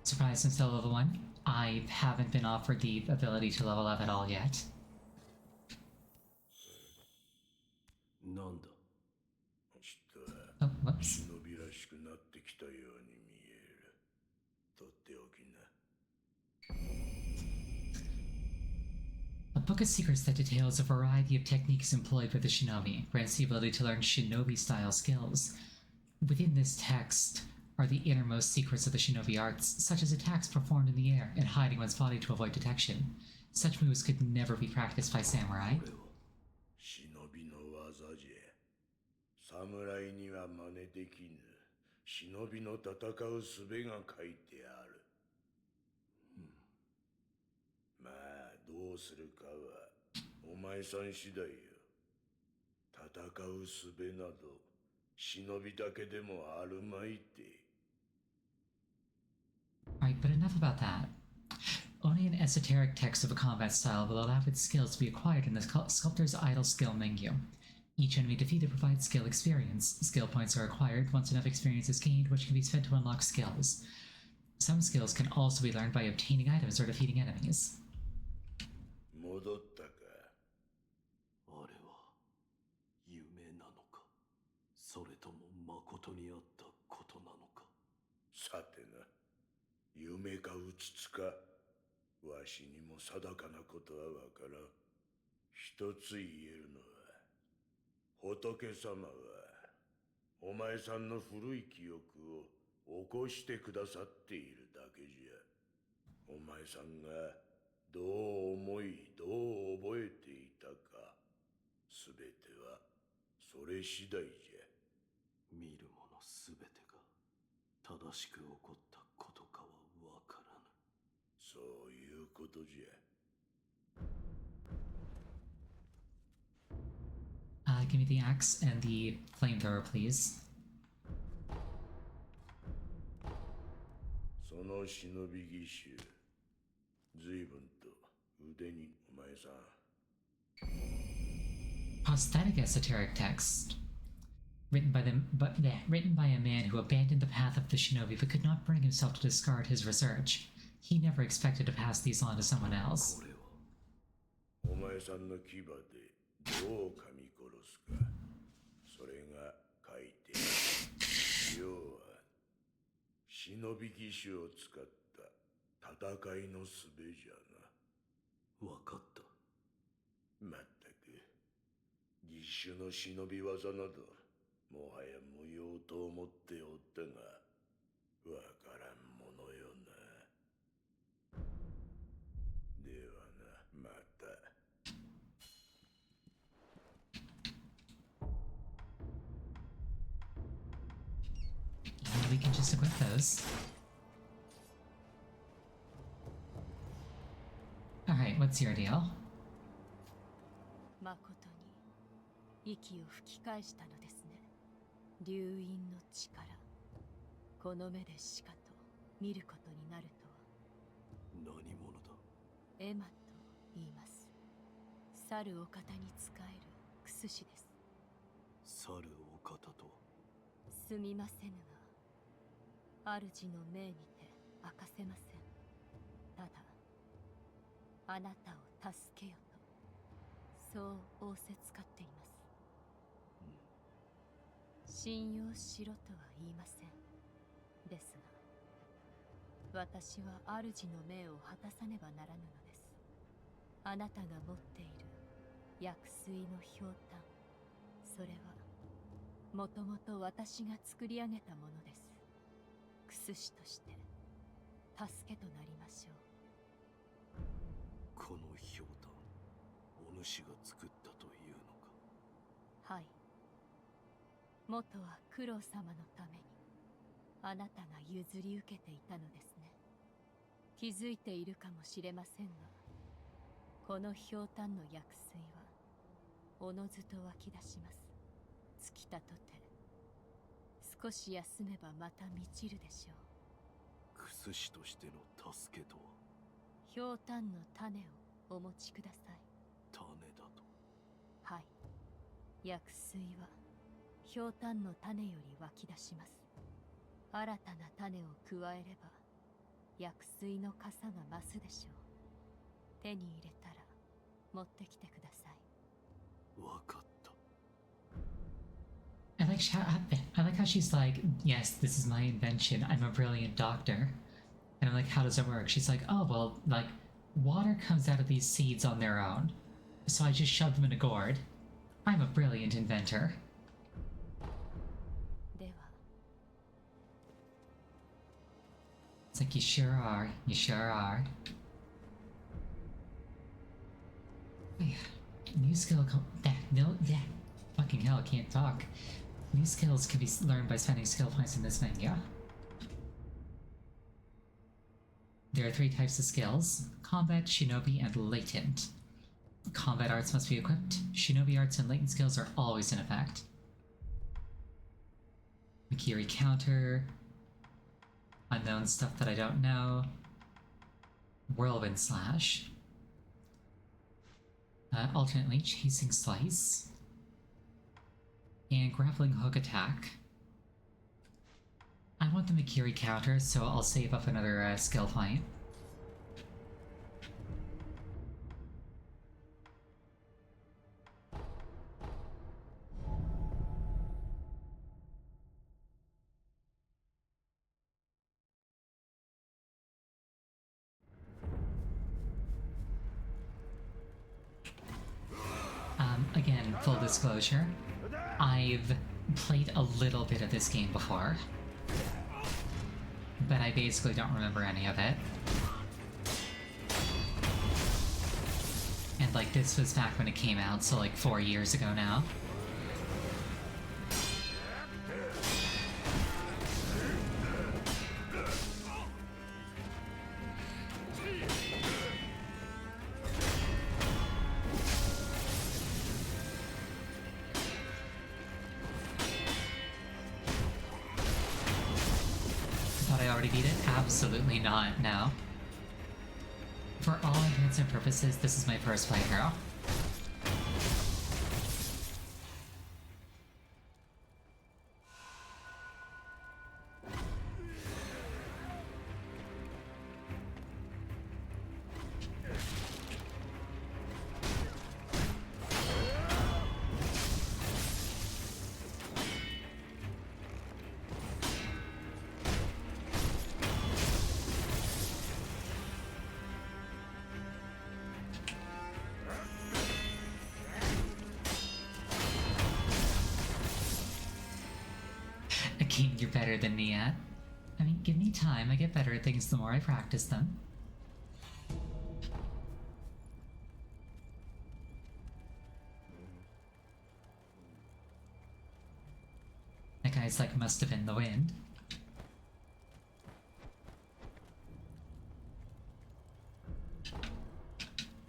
Surprised I'm still level 1. I haven't been offered the ability to level up at all yet. なんだ。ちょっと Oh, whoops. 忍びらしくなってきたように見える。とっておきな。A book of secrets that details a variety of techniques employed by the shinobi, grants the ability to learn shinobi-style skills. Within this text are the innermost secrets of the shinobi arts, such as attacks performed in the air and hiding one's body to avoid detection. Such moves could never be practiced by samurai. 忍びの技じゃ。侍には真似できぬ。忍びの戦う術が書いてある。まあ、どうするかはお前さん次第よ。戦う術など忍びだけでもあるまいて。Alright, but enough about that. Only an esoteric text of a combat style will allow its skills to be acquired in the sculptor's idle skill menu. Each enemy defeated provides skill experience. Skill points are acquired once enough experience is gained, which can be spent to unlock skills. Some skills can also be learned by obtaining items or defeating enemies. 戻ったか。あれは夢なのか、それとも誠にあったことなのか。さてな、夢かうつつか、わしにも定かなことはわからん。一つ言えるのは、仏様はお前さんの古い記憶を起こしてくださっているだけじゃ。お前さんがどう思いどう覚えていたか、すべてはそれ次第じゃ。見るものすべてが正しく起こったことかはわからぬ。そういうことじゃ。Give me the axe and the flamethrower, please. その忍び義手、随分と腕に。お前さん。Prosthetic esoteric text. Written by a man who abandoned the path of the shinobi but could not bring himself to discard his research. He never expected to pass these on to someone else. これはお前さんの牙でどう噛み殺すか、それが書いてある。要は忍び義手を使った戦いの術じゃな。わかった。まったく義手の忍び技などもはや無用と思っておったが、わからんものよな。ではな、また。We can just equip those. Alright, what's your deal? 誠に息を吹き返したのですね。流因の力、この目でしかと見ることになるとは。何者だ。エマと言います。猿お方に仕えるクス氏です。猿お方と。すみませぬが、主の命にて明かせません。ただ、あなたを助けよと、そう仰せつかっています。信用しろとは言いません。ですが、私は主の命を果たさねばならぬのです。あなたが持っている薬水のひょうたん、それはもともと私が作り上げたものです。クス師として助けとなりましょう。このひょうたん、お主が作ったというのか。はい。元は九郎様のためにあなたが譲り受けていたのですね。気づいているかもしれませんが、このひょうたんの薬水はおのずと湧き出します。尽きたとて少し休めばまた満ちるでしょう。クス師としての助けとは。ひょうたんの種をお持ちください。種だと。はい。薬水はひょうたんの種より湧き出します。新たな種を加えれば薬水の傘が増すでしょう。手に入れたら持ってきてください。わかった。I like how she's like, yes, this is my invention. I'm a brilliant doctor. And I'm like, how does it work? She's like, oh, well, like, water comes out of these seeds on their own. So I just shove them in a gourd. I'm a brilliant inventor. では。It's like, you sure are. You sure are. New skill. Yeah. Fucking hell, I can't talk. New skills can be learned by spending skill points in this menu. There are 3 types of skills: combat, shinobi, and latent. Combat arts must be equipped. Shinobi arts and latent skills are always in effect. Mikiri counter. Unknown stuff that I don't know. Whirlwind slash. Alternately chasing slice. and grappling hook attack. I want the Mikiri counter, so I'll save up another skill point. Again, full disclosure, I've played a little bit of this game before, but I basically don't remember any of it. And like, this was back when it came out, so like 4 years ago now. Beat it? Absolutely not, no. For all intents and purposes, this is my first playthrough. You're better than me at. I mean, give me time, I get better at things the more I practice them. That guy's like, must have been the wind.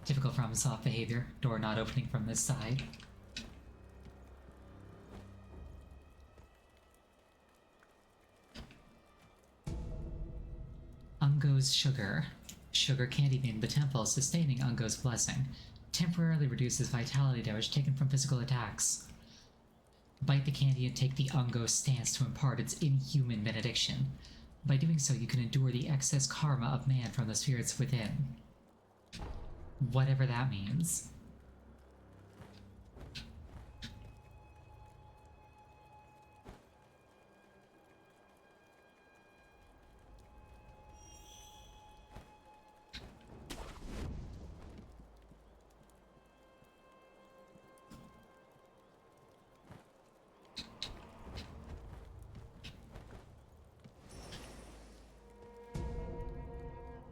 Typical FromSoft behavior, door not opening from this side. Ungo's Sugar. Sugar candy in the temple, sustaining Ungo's blessing. Temporarily reduces vitality damage taken from physical attacks. Bite the candy and take the Ungo stance to impart its inhuman benediction. By doing so, you can endure the excess karma of man from the spirits within. Whatever that means.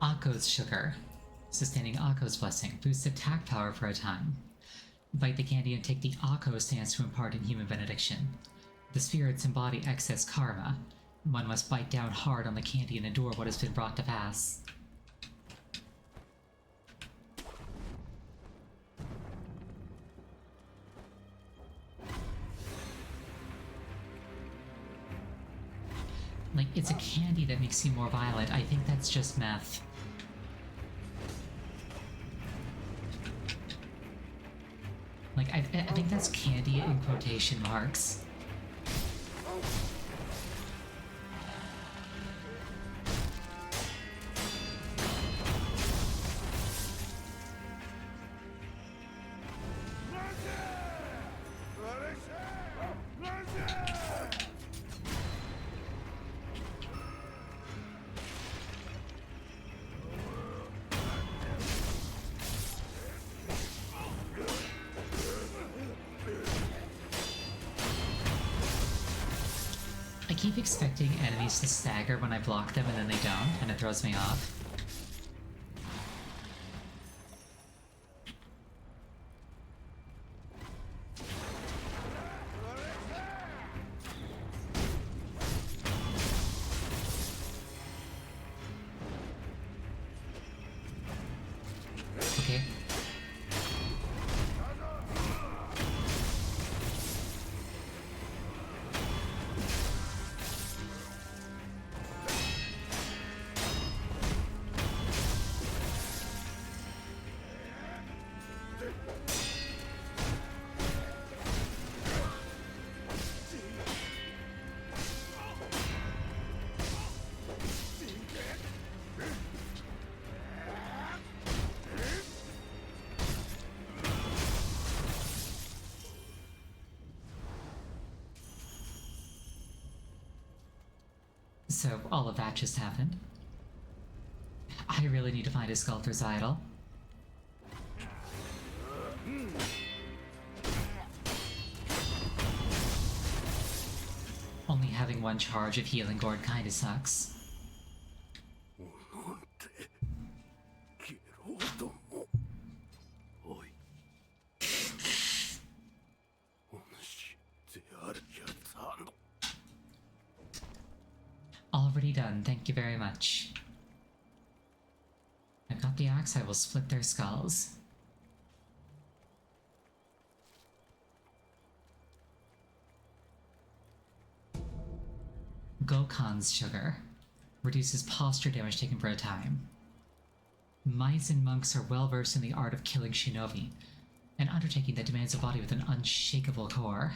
Akko's Sugar. Sustaining Akko's blessing. Boosts attack power for a time. Bite the candy and take the Akko stance to impart inhuman benediction. The spirits embody excess karma. One must bite down hard on the candy and endure what has been brought to pass. Like, it's a candy that makes you more violent. I think that's just meth. Like, I think that's candy in quotation marks. I keep expecting enemies to stagger when I block them and then they don't, and it throws me off. Okay. So all of that just happened. I really need to find a sculptor's idol. Only having one charge of healing gourd kinda sucks. ゲロども。おい。お主であるやつあの。 Already done, thank you very much. I've got the axe, I will split their skulls. Gokan's sugar. Reduces posture damage taken for a time. Mice and monks are well versed in the art of killing shinobi, an undertaking that demands a body with an unshakable core.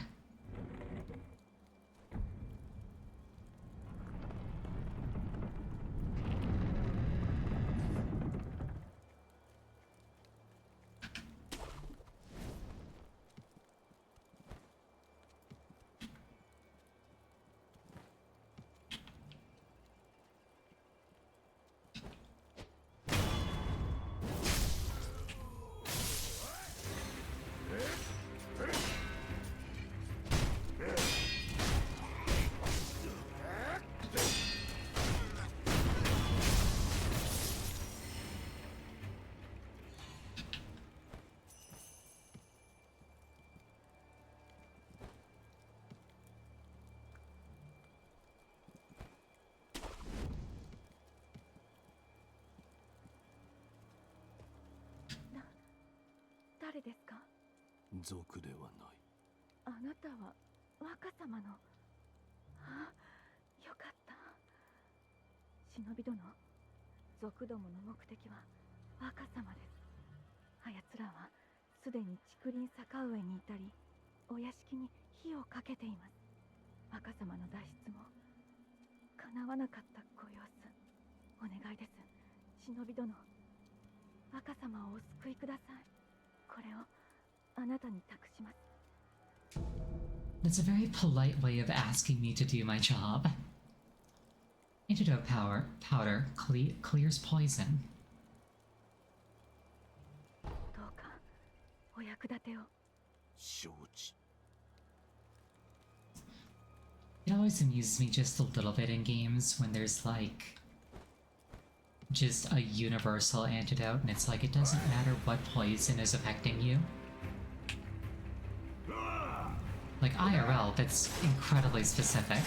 Da, 誰ですか？族ではない。あなたは若様の。あ、よかった。忍び殿、族どもの目的は若様です。あやつらはすでに竹林坂上にいたり、お屋敷に火をかけています。若様の脱出も叶わなかったご様子。お願いです、忍び殿。若様をお救いください。これをあなたに託します。 That's a very polite way of asking me to do my job. Antidote powder clears poison. どうかお役立てを。承知。 It always amuses me just a little bit in games when there's like just a universal antidote and it's like it doesn't matter what poison is affecting you. Like IRL, that's incredibly specific.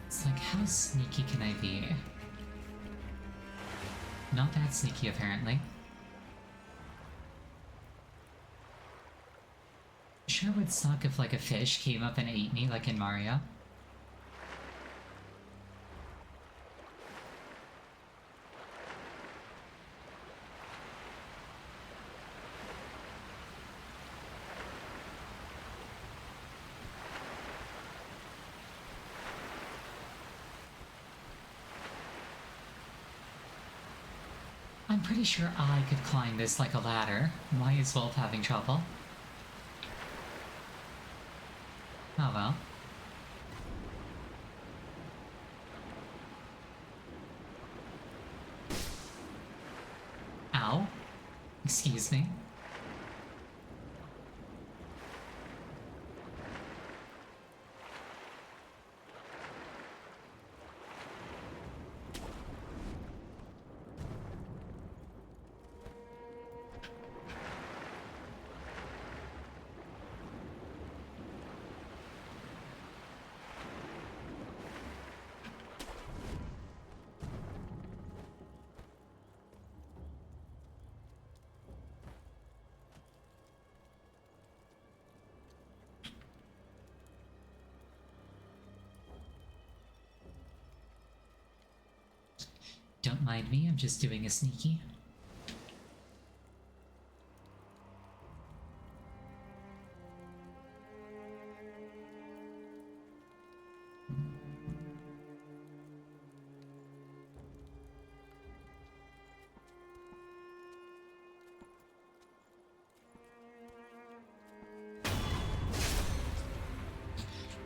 It's like, how sneaky can I be? Not that sneaky, apparently. Sure would suck if, like, a fish came up and ate me, like in Mario. I'm pretty sure I could climb this like a ladder. Why is Wolf having trouble? Oh well. Ow. Excuse me. Don't mind me, I'm just doing a sneaky.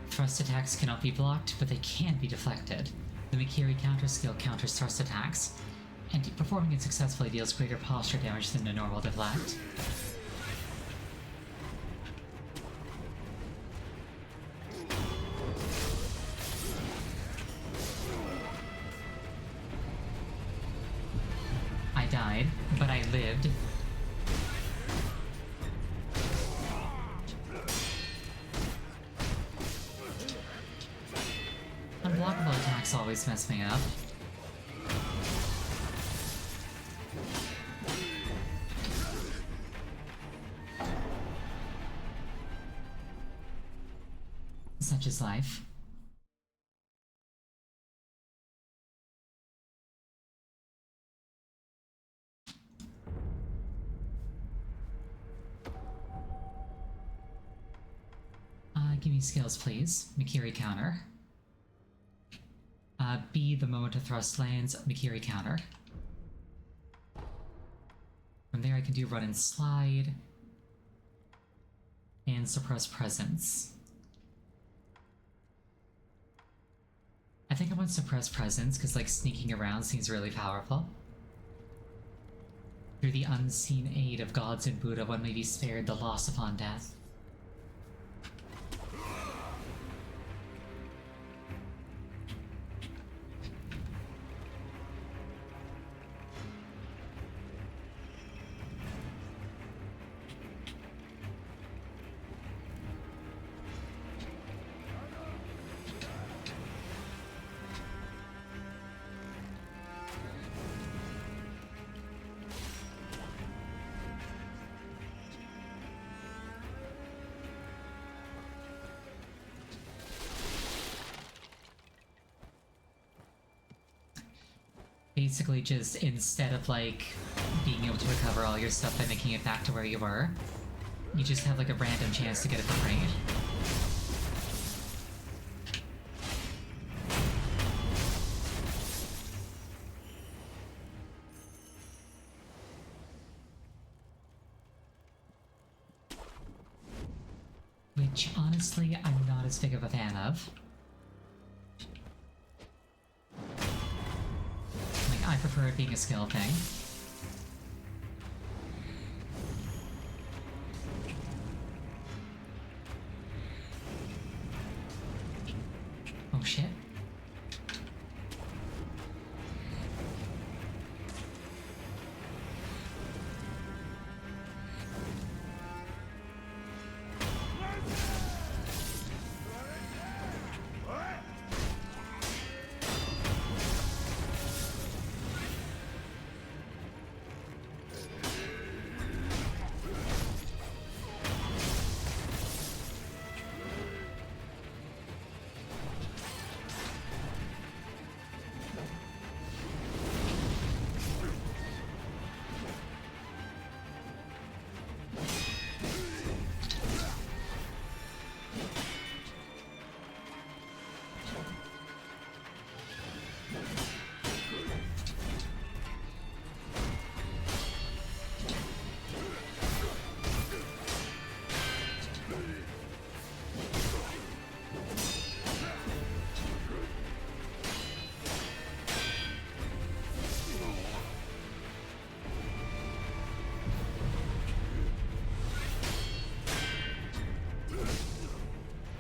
Thrust attacks cannot be blocked, but they can be deflected. The Mikiri counter skill counters thrust attacks, and performing it successfully deals greater posture damage than a normal deflect. I died, but I lived. Unblockable attacks always mess me up. Such is life. Give me skills, please. Mikiri counter. B, the moment a thrust lands, Mikiri counter. From there I can do run and slide. And suppress presence. I think I want suppress presence, because like sneaking around seems really powerful. Through the unseen aid of gods and Buddha, one may be spared the loss upon death. Basically just, instead of like being able to recover all your stuff by making it back to where you were, you just have like a random chance to get it for free. Which, honestly, I'm not as big of a fan of. I prefer it being a skill thing. Oh shit.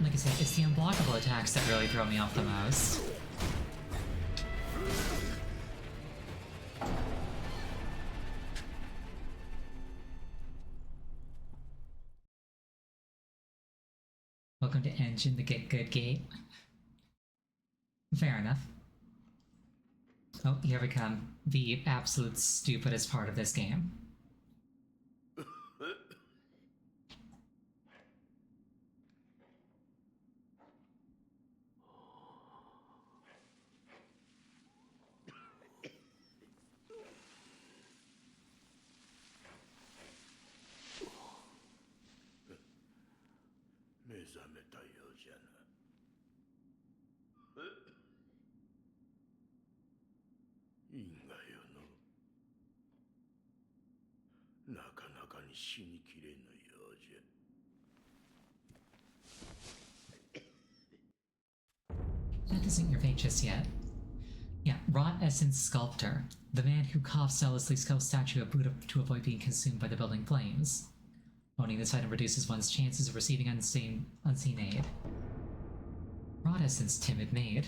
Like I said, it's the unblockable attacks that really throw me off the most. Welcome to Engine, the Get Good Gate. Fair enough. Oh, here we come. The absolute stupidest part of this game. 目覚めたようじゃな。因果よの。なかなかに死にきれぬようじゃ。That isn't your fate just yet. Yeah, Rot Essence Sculptor. The man who coughs zealously sculpts statue of Buddha to avoid being consumed by the building flames. Owning this item reduces one's chances of receiving unseen aid. Rot Essence Timid Maid.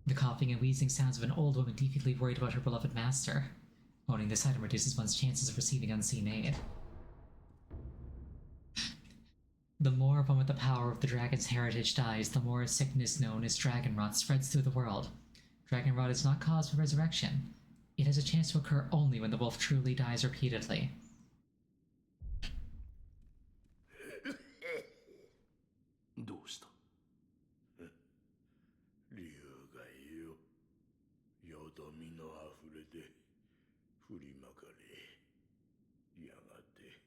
The coughing and wheezing sounds of an old woman deeply worried about her beloved master. Owning this item reduces one's chances of receiving unseen aid. The more one with the power of the dragon's heritage dies, the more a sickness known as dragon rot spreads through the world. Dragon rot is not cause for resurrection. It has a chance to occur only when the wolf truly dies repeatedly. どうした？竜がよ、よどみのあふれで振りまかれ、やがて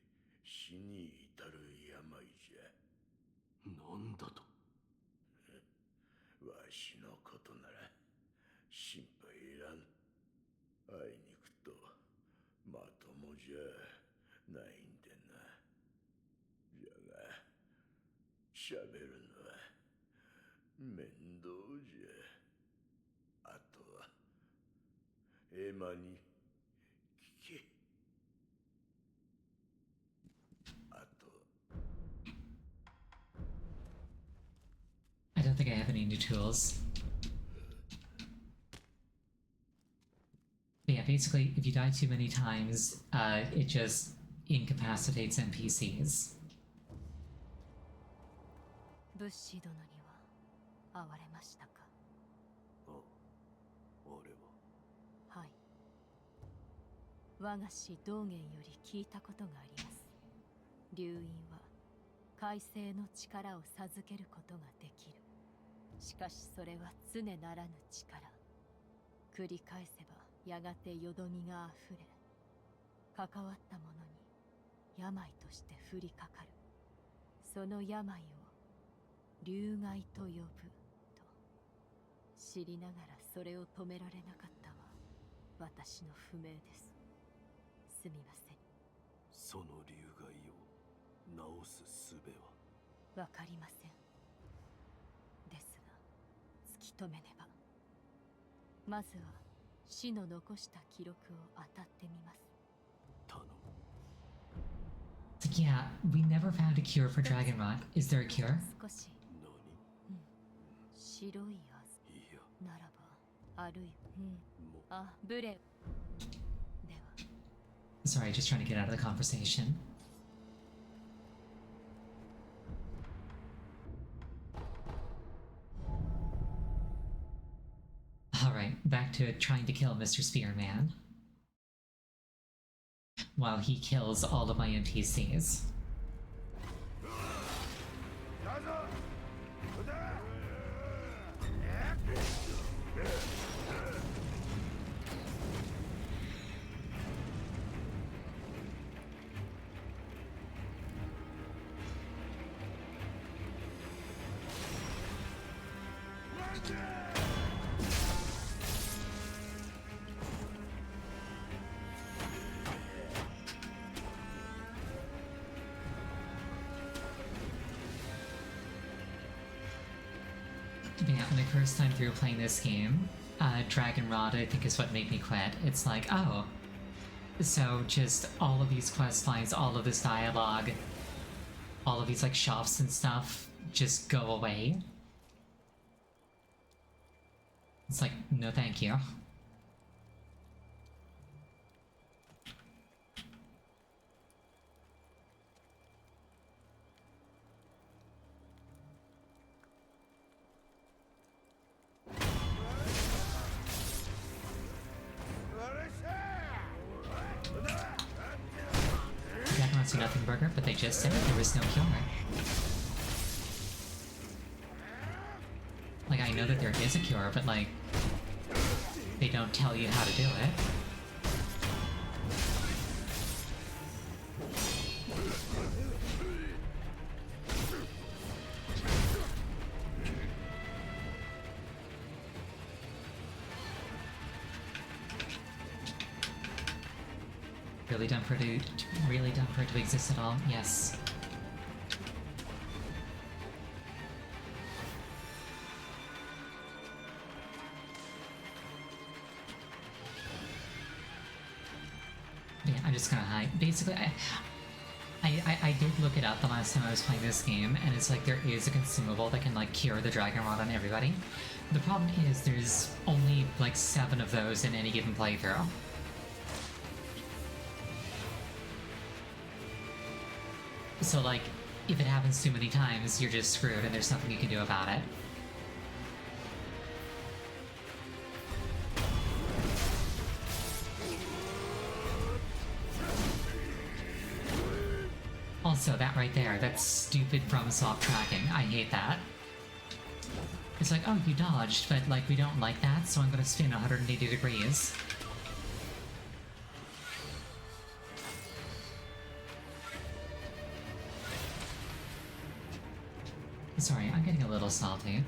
死に至る病じゃ。なんだと？わしのことなら心配いらん。あいにくとまともじゃないんでな。じゃがしゃべるのは面倒じゃ。あとはエマに聞け。あと I don't think I have any new tools. But yeah, basically, if you die too many times, it just incapacitates NPCs. 物資殿には会われましたか？あれは。はい。我が師道元より聞いたことがあります。龍院は海星の力を授けることができる。しかしそれは常ならぬ力。繰り返せばやがてよどみがあふれ、関わった者に病として降りかかる。その病を竜害と呼ぶと知りながらそれを止められなかったは私の不明です。すみません。その竜害を治す術は？わかりません。ですが突き止めねば。まずは死の残した記録を当たってみます。頼む。Yeah, we never found a cure for dragon rot. Is there a cure? 少し。何？白いあず。いや。ならば、あるいは。あ、ブレ。では。Sorry, just trying to get out of the conversation. Alright, back to trying to kill Mr. Spearman. While he kills all of my NPCs. Yeah, my first time through playing this game, Dragon Rod I think is what made me quit. It's like, oh, so just all of these quest lines, all of this dialogue, all of these like shops and stuff just go away. It's like, no thank you. Do nothing burger, but they just said there was no cure. Like, I know that there is a cure, but like, they don't tell you how to do it. really dumb for it to exist at all. Yes. Yeah, I'm just gonna hide. Basically, I did look it up the last time I was playing this game, and it's like there is a consumable that can like cure the dragon rot on everybody. The problem is there's only like 7 of those in any given playthrough. So like, if it happens too many times, you're just screwed and there's nothing you can do about it. Also, that right there, that's stupid FromSoft tracking. I hate that. It's like, oh, you dodged, but like, we don't like that, so I'm gonna spin 180 degrees. Sorry, I'm getting a little salty.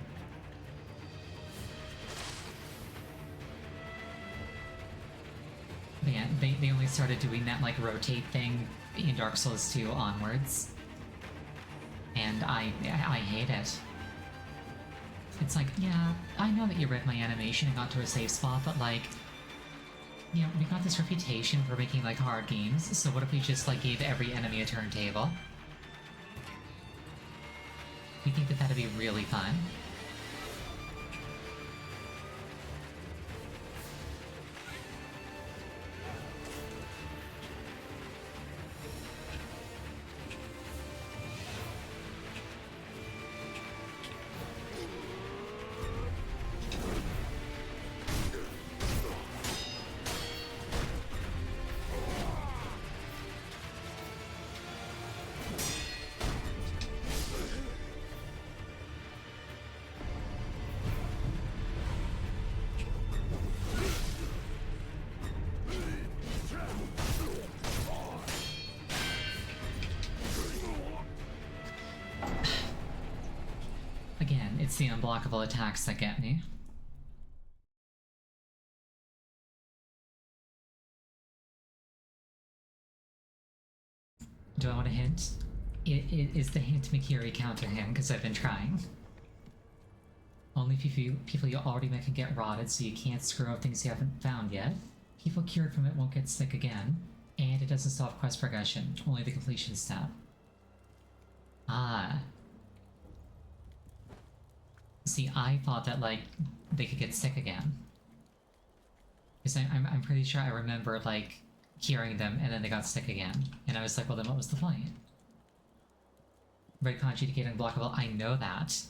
But yeah, they only started doing that, like, rotate thing in Dark Souls 2 onwards. And I hate it. It's like, yeah, I know that you read my animation and got to a safe spot, but like, you know, we got this reputation for making, like, hard games, so what if we just, like, gave every enemy a turntable? We think that that'd be really fun. Again, it's the unblockable attacks that get me. Do I want a hint? Is the hint Mikiri counter him, because I've been trying. Only people you already met can get rotted, so you can't screw up things you haven't found yet. People cured from it won't get sick again. And it doesn't stop quest progression, only the completion step. Ah. See, I thought that, like, they could get sick again. Because I'm pretty sure I remember, like, curing them and then they got sick again. And I was like, well then what was the point? Red Kanji to get unblockable, I know that.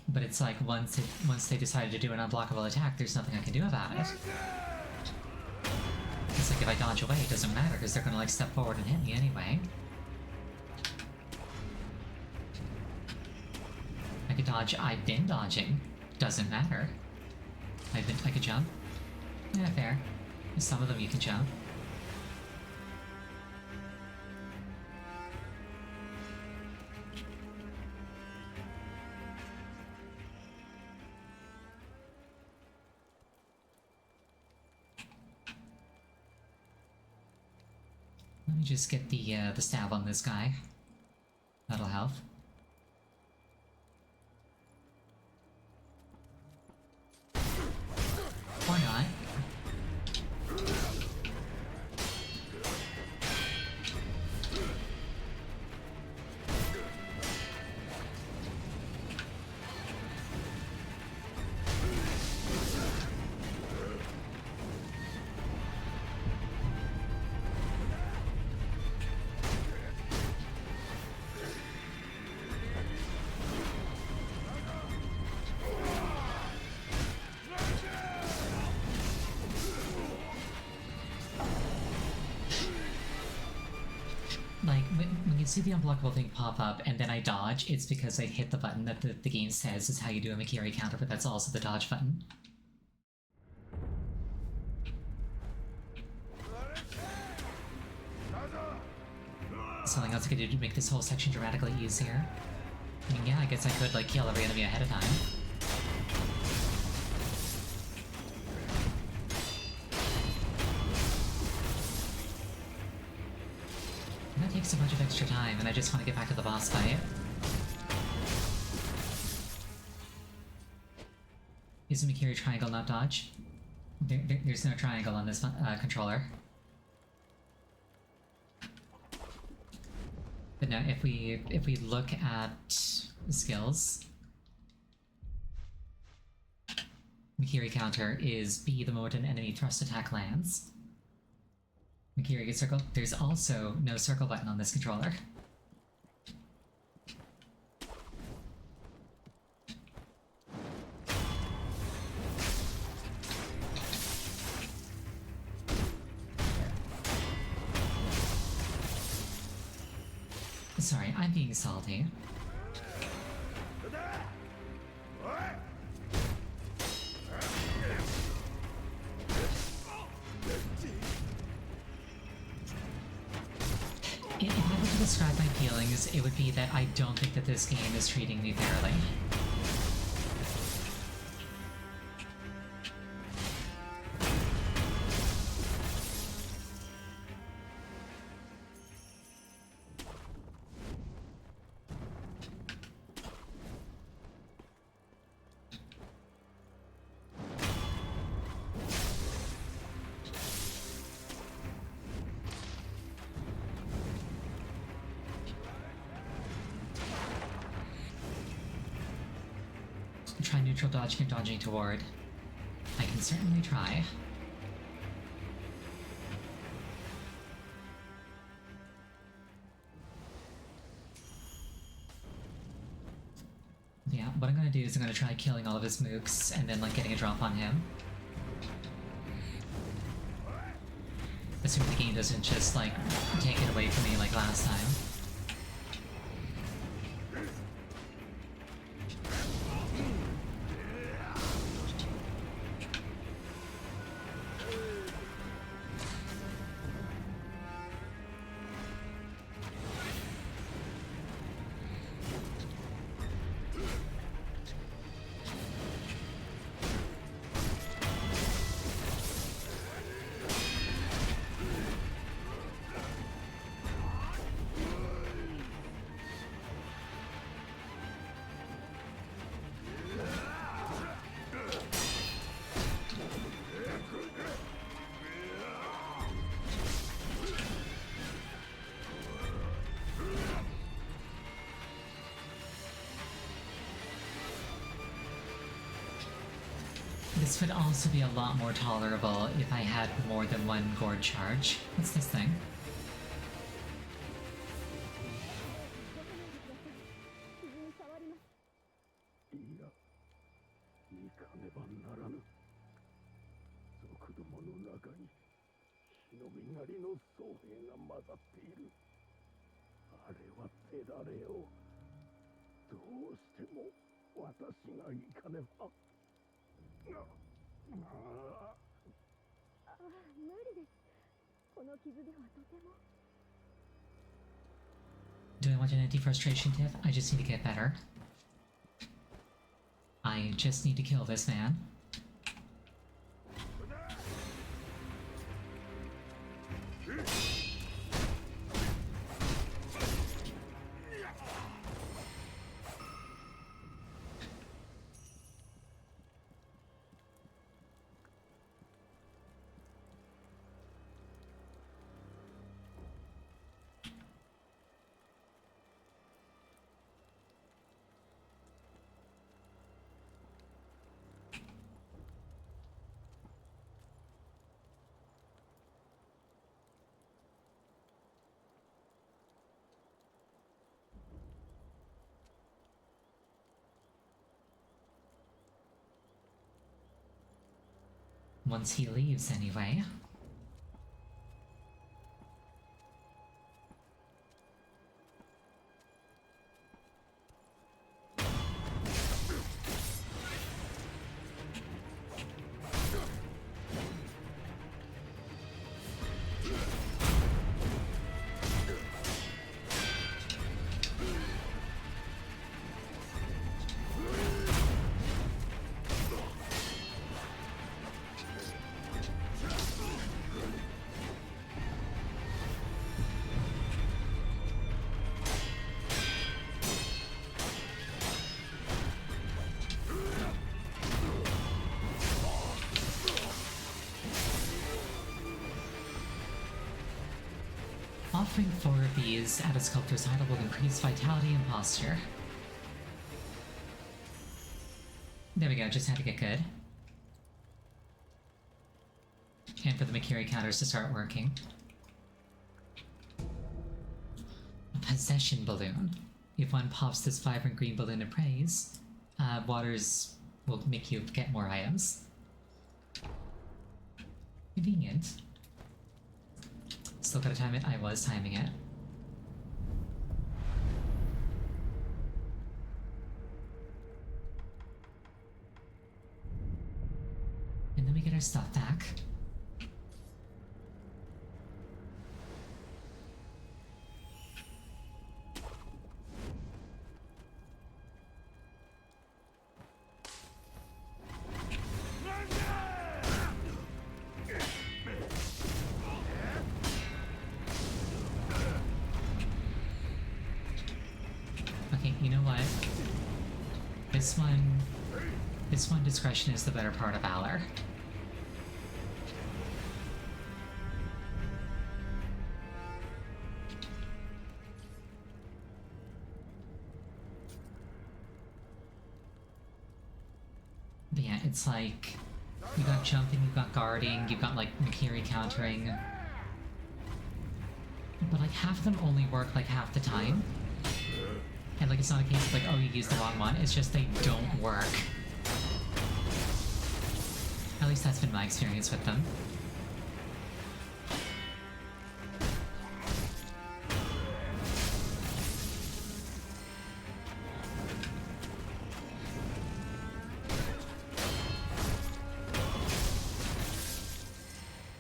But it's like, once they decided to do an unblockable attack, there's nothing I can do about it. It's like, if I dodge away, it doesn't matter, because they're gonna, like, step forward and hit me anyway. I could dodge, I've been dodging. Doesn't matter. I could jump. Yeah, fair. Some of them you can jump. Let me just get the stab on this guy. That'll help. Or not. Like, when you see the unblockable thing pop up and then I dodge, it's because I hit the button that the game says is how you do a Mikiri counter, but that's also the dodge button. Something else I could do to make this whole section dramatically easier? I mean, yeah, I guess I could, like, kill every enemy ahead of time. takes a bunch of extra time, and I just want to get back to the boss fight. Is the Mikiri triangle not dodge? There's no triangle on this controller. But now, if we look at skills, Mikiri counter is B the moment an enemy thrust attack lands. Mikiri gets circle. There's also no circle button on this controller. Sorry, I'm being salty. If I were to describe my feelings, it would be that I don't think that this game is treating me fairly. Try neutral dodge and dodging toward. I can certainly try. Yeah, what I'm gonna do is I'm gonna try killing all of his mooks and then like getting a drop on him. Assuming the game doesn't just like take it away from me like last time. This would also be a lot more tolerable if I had more than one gourd charge. What's this thing? Do I want an anti-frustration tip? I just need to get better. I just need to kill this man. Once he leaves, anyway. Offering 4 of these at a sculptor's idol will increase vitality and posture. There we go, just had to get good. And for the Makiri counters to start working. A possession balloon. If one pops this vibrant green balloon in praise, waters will make you get more items. Convenient. Still gotta time it. I was timing it. And then we get our stuff back. Okay, you know what? This one discretion is the better part of valor. But yeah, it's like, you got jumping, you got guarding, you got like Makiri countering. But like half of them only work like half the time. And like it's not a case of like, oh, you used the wrong one, it's just they don't work. At least that's been my experience with them.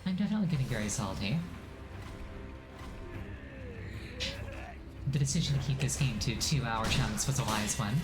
I'm definitely getting very salty. The decision to keep this game to 2-hour chunks was a wise one.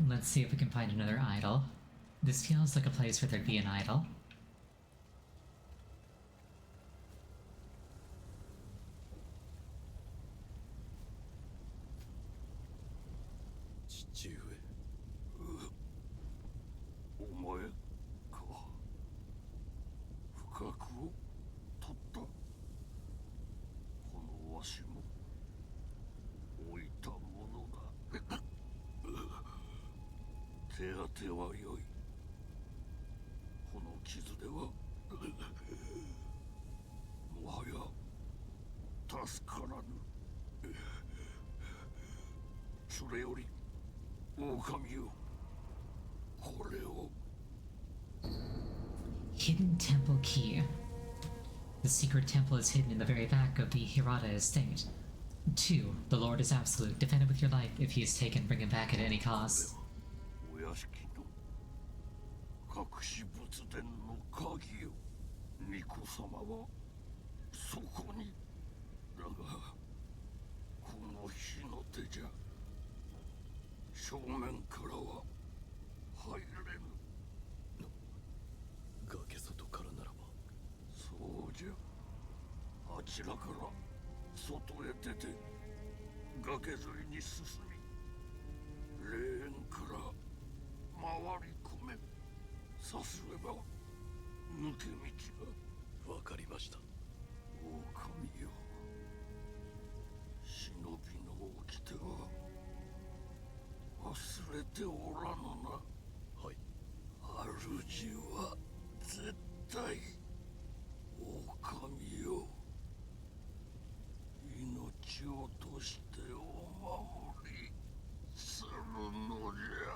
Let's see if we can find another idol. This feels like a place where there'd be an idol. それより狼よ、これを。 Hidden temple key. The secret temple is hidden in the very back of the Hirata estate. 2. The Lord is absolute. Defend it with your life. If he is taken, bring him back at any cost. お屋敷の隠し仏殿の鍵よ。巫女様はそこに。だがこの火の手じゃ正面からは入れぬ。崖外からならば。そうじゃ。あちらから外へ出て崖沿いに進み、霊園から回り込め。さすれば抜け道が。わかりました。狼よ、忍びの掟は忘れておらぬな。はい。主は絶対狼よ、命をとしてお守りするのじゃ。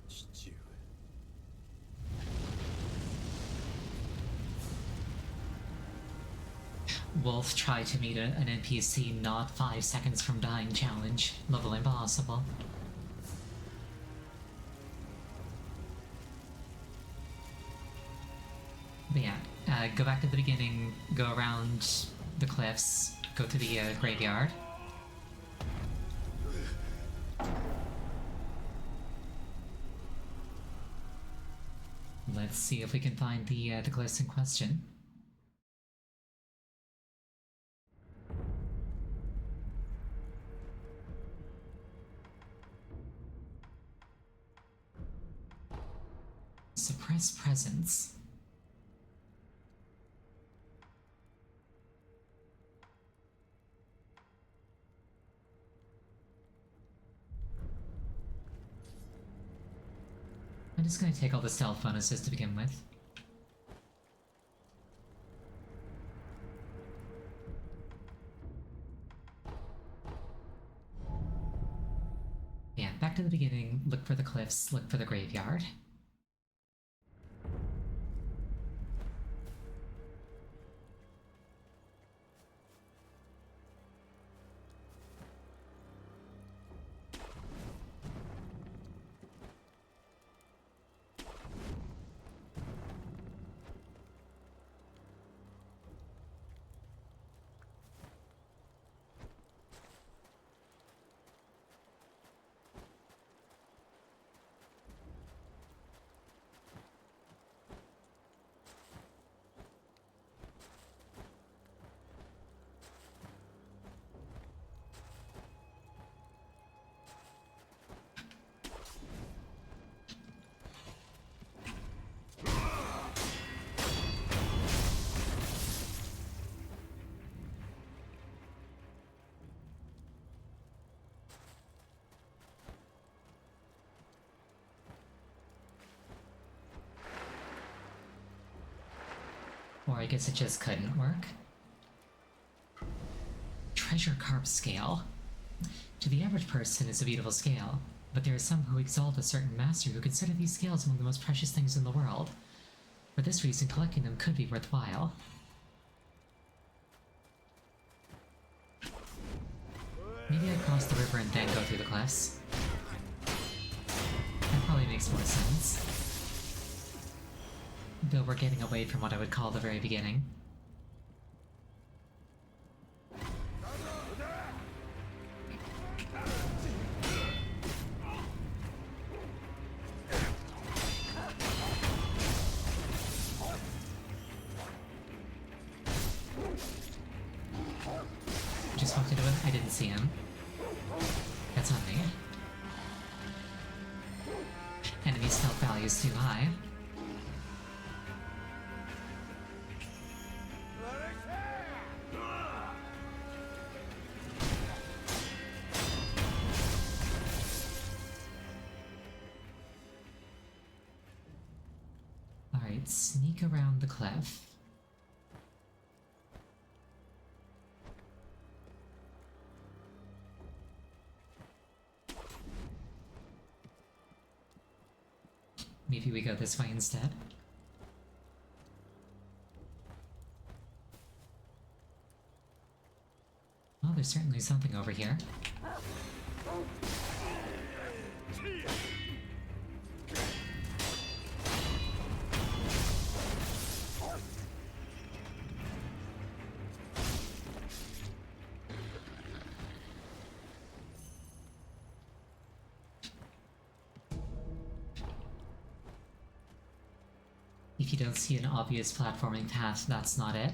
父上。Wolf tried to meet an NPC not 5 seconds from dying challenge. Level impossible. But yeah, go back to the beginning, go around the cliffs, go to the graveyard. Let's see if we can find the glyphs in question. Suppress presence. I'm just gonna take all the stealth bonuses to begin with. Yeah, back to the beginning, look for the cliffs, look for the graveyard. Or I guess it just couldn't work. Treasure carp scale. To the average person, it's a beautiful scale, but there are some who exalt a certain master who consider these scales among the most precious things in the world. For this reason, collecting them could be worthwhile. Maybe I cross the river and then go through the cliffs. That probably makes more sense. Though we're getting away from what I would call the very beginning. Just walked into it, I didn't see him. That's on me. Enemy stealth value is too high. could sneak around the cliff. Maybe we go this way instead. Oh, there's certainly something over here. If you don't see an obvious platforming path, that's not it.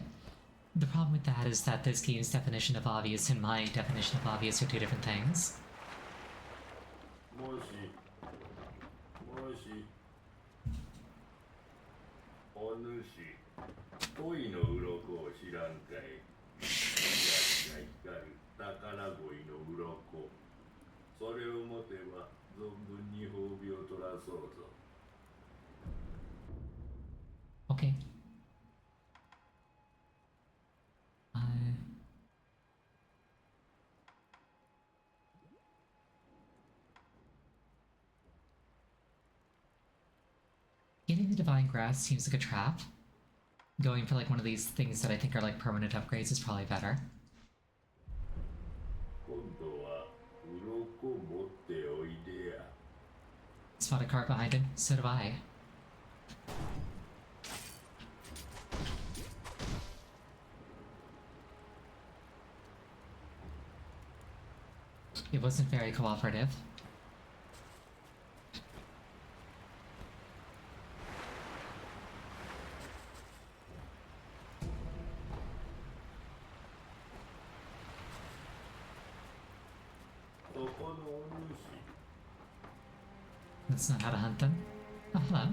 The problem with that is that this game's definition of obvious and my definition of obvious are two different things. もしお主恋の鱗を知らんかい。キラキラ光る宝鯉の鱗。それを持てば存分に褒美を取らそうぞ。 Okay. Getting the Divine Grass seems like a trap. Going for like one of these things that I think are like permanent upgrades is probably better. 今度は鱗持っておいでや。 Spot a cart behind him. So do I. It wasn't very cooperative. That's not how to hunt them. Oh, hello.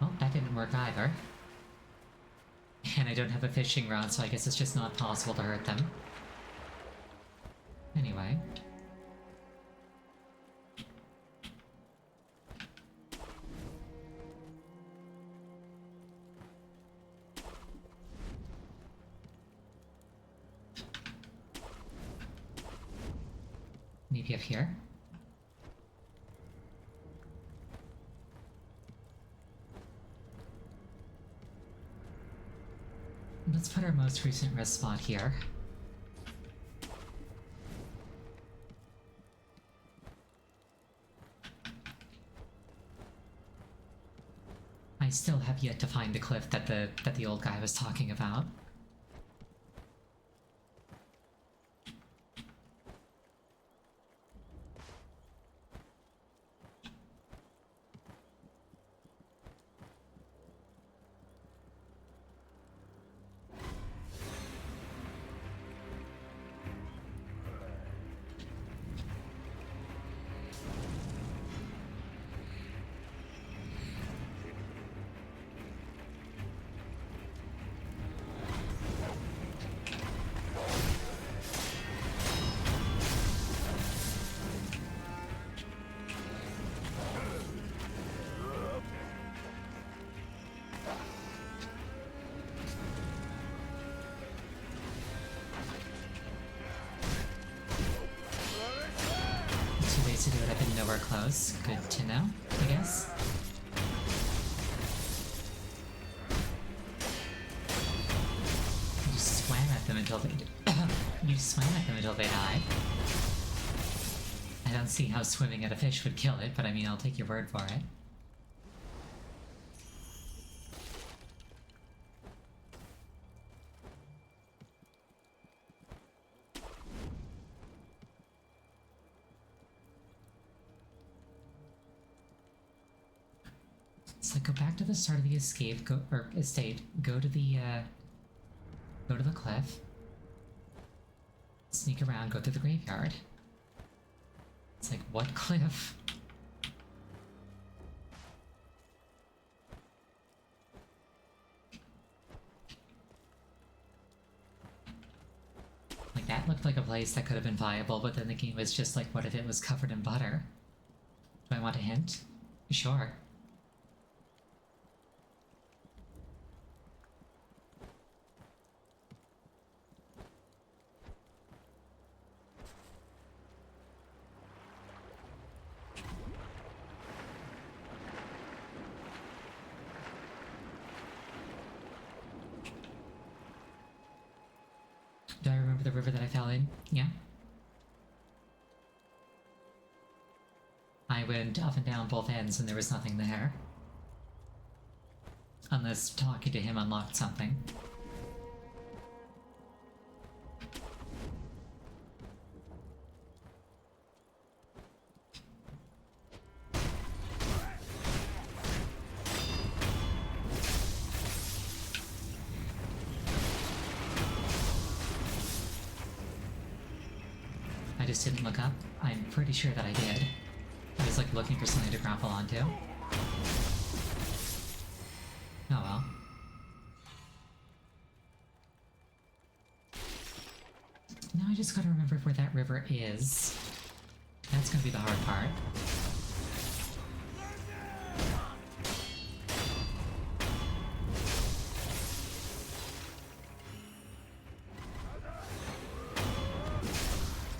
Well, that didn't work either. And I don't have a fishing rod, so I guess it's just not possible to hurt them. Anyway. Maybe up here? Let's put our most recent rest spot here. I still have yet to find the cliff that the old guy was talking about. To do it, I've been nowhere close. Good to know, I guess. You just swam at them until they you swam at them until they died. I don't see how swimming at a fish would kill it, but I mean, I'll take your word for it. So go back to the start of the escape, estate, go to the cliff, sneak around, go through the graveyard. It's like, what cliff? Like that? That looked like a place that could have been viable, but then the game was just like, what if it was covered in butter? Do I want a hint? Sure. Do I remember the river that I fell in? Yeah. I went up and down both ends and there was nothing there. Unless talking to him unlocked something. I just didn't look up. I'm pretty sure that I did. I was like looking for something to grapple onto. Oh well. Now I just gotta remember where that river is. That's gonna be the hard part.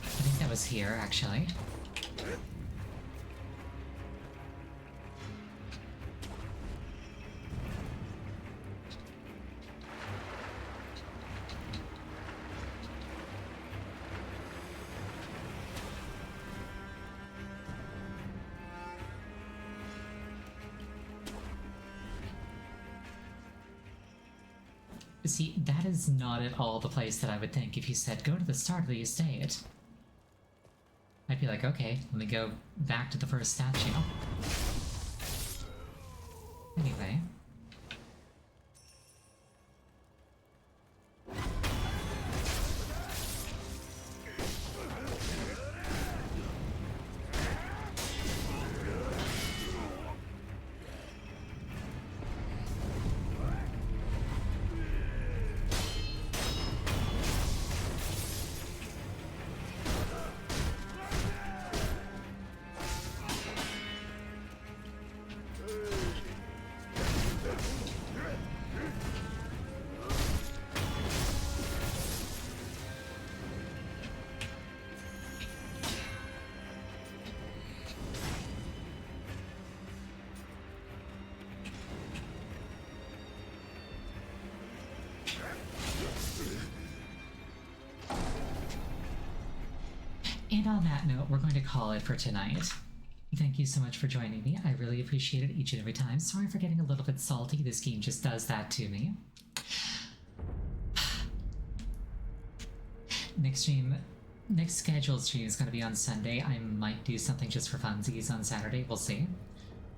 I think that was here, actually. See, that is not at all the place that I would think if you said, go to the start of the estate. I'd be like, okay, let me go back to the first statue. Anyway. And on that note, we're going to call it for tonight. Thank you so much for joining me. I really appreciate it each and every time. Sorry for getting a little bit salty. This game just does that to me. Next scheduled stream is going to be on Sunday. I might do something just for funsies on Saturday. We'll see.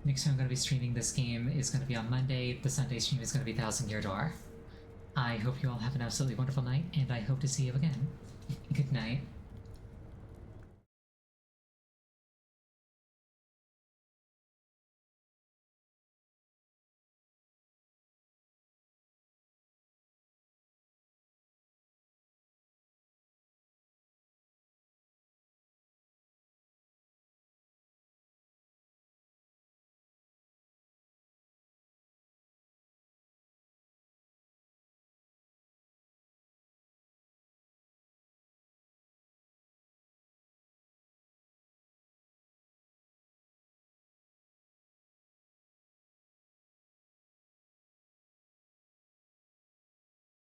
Next time I'm going to be streaming this game is going to be on Monday. The Sunday stream is going to be Thousand Year Door. I hope you all have an absolutely wonderful night, and I hope to see you again. Good night.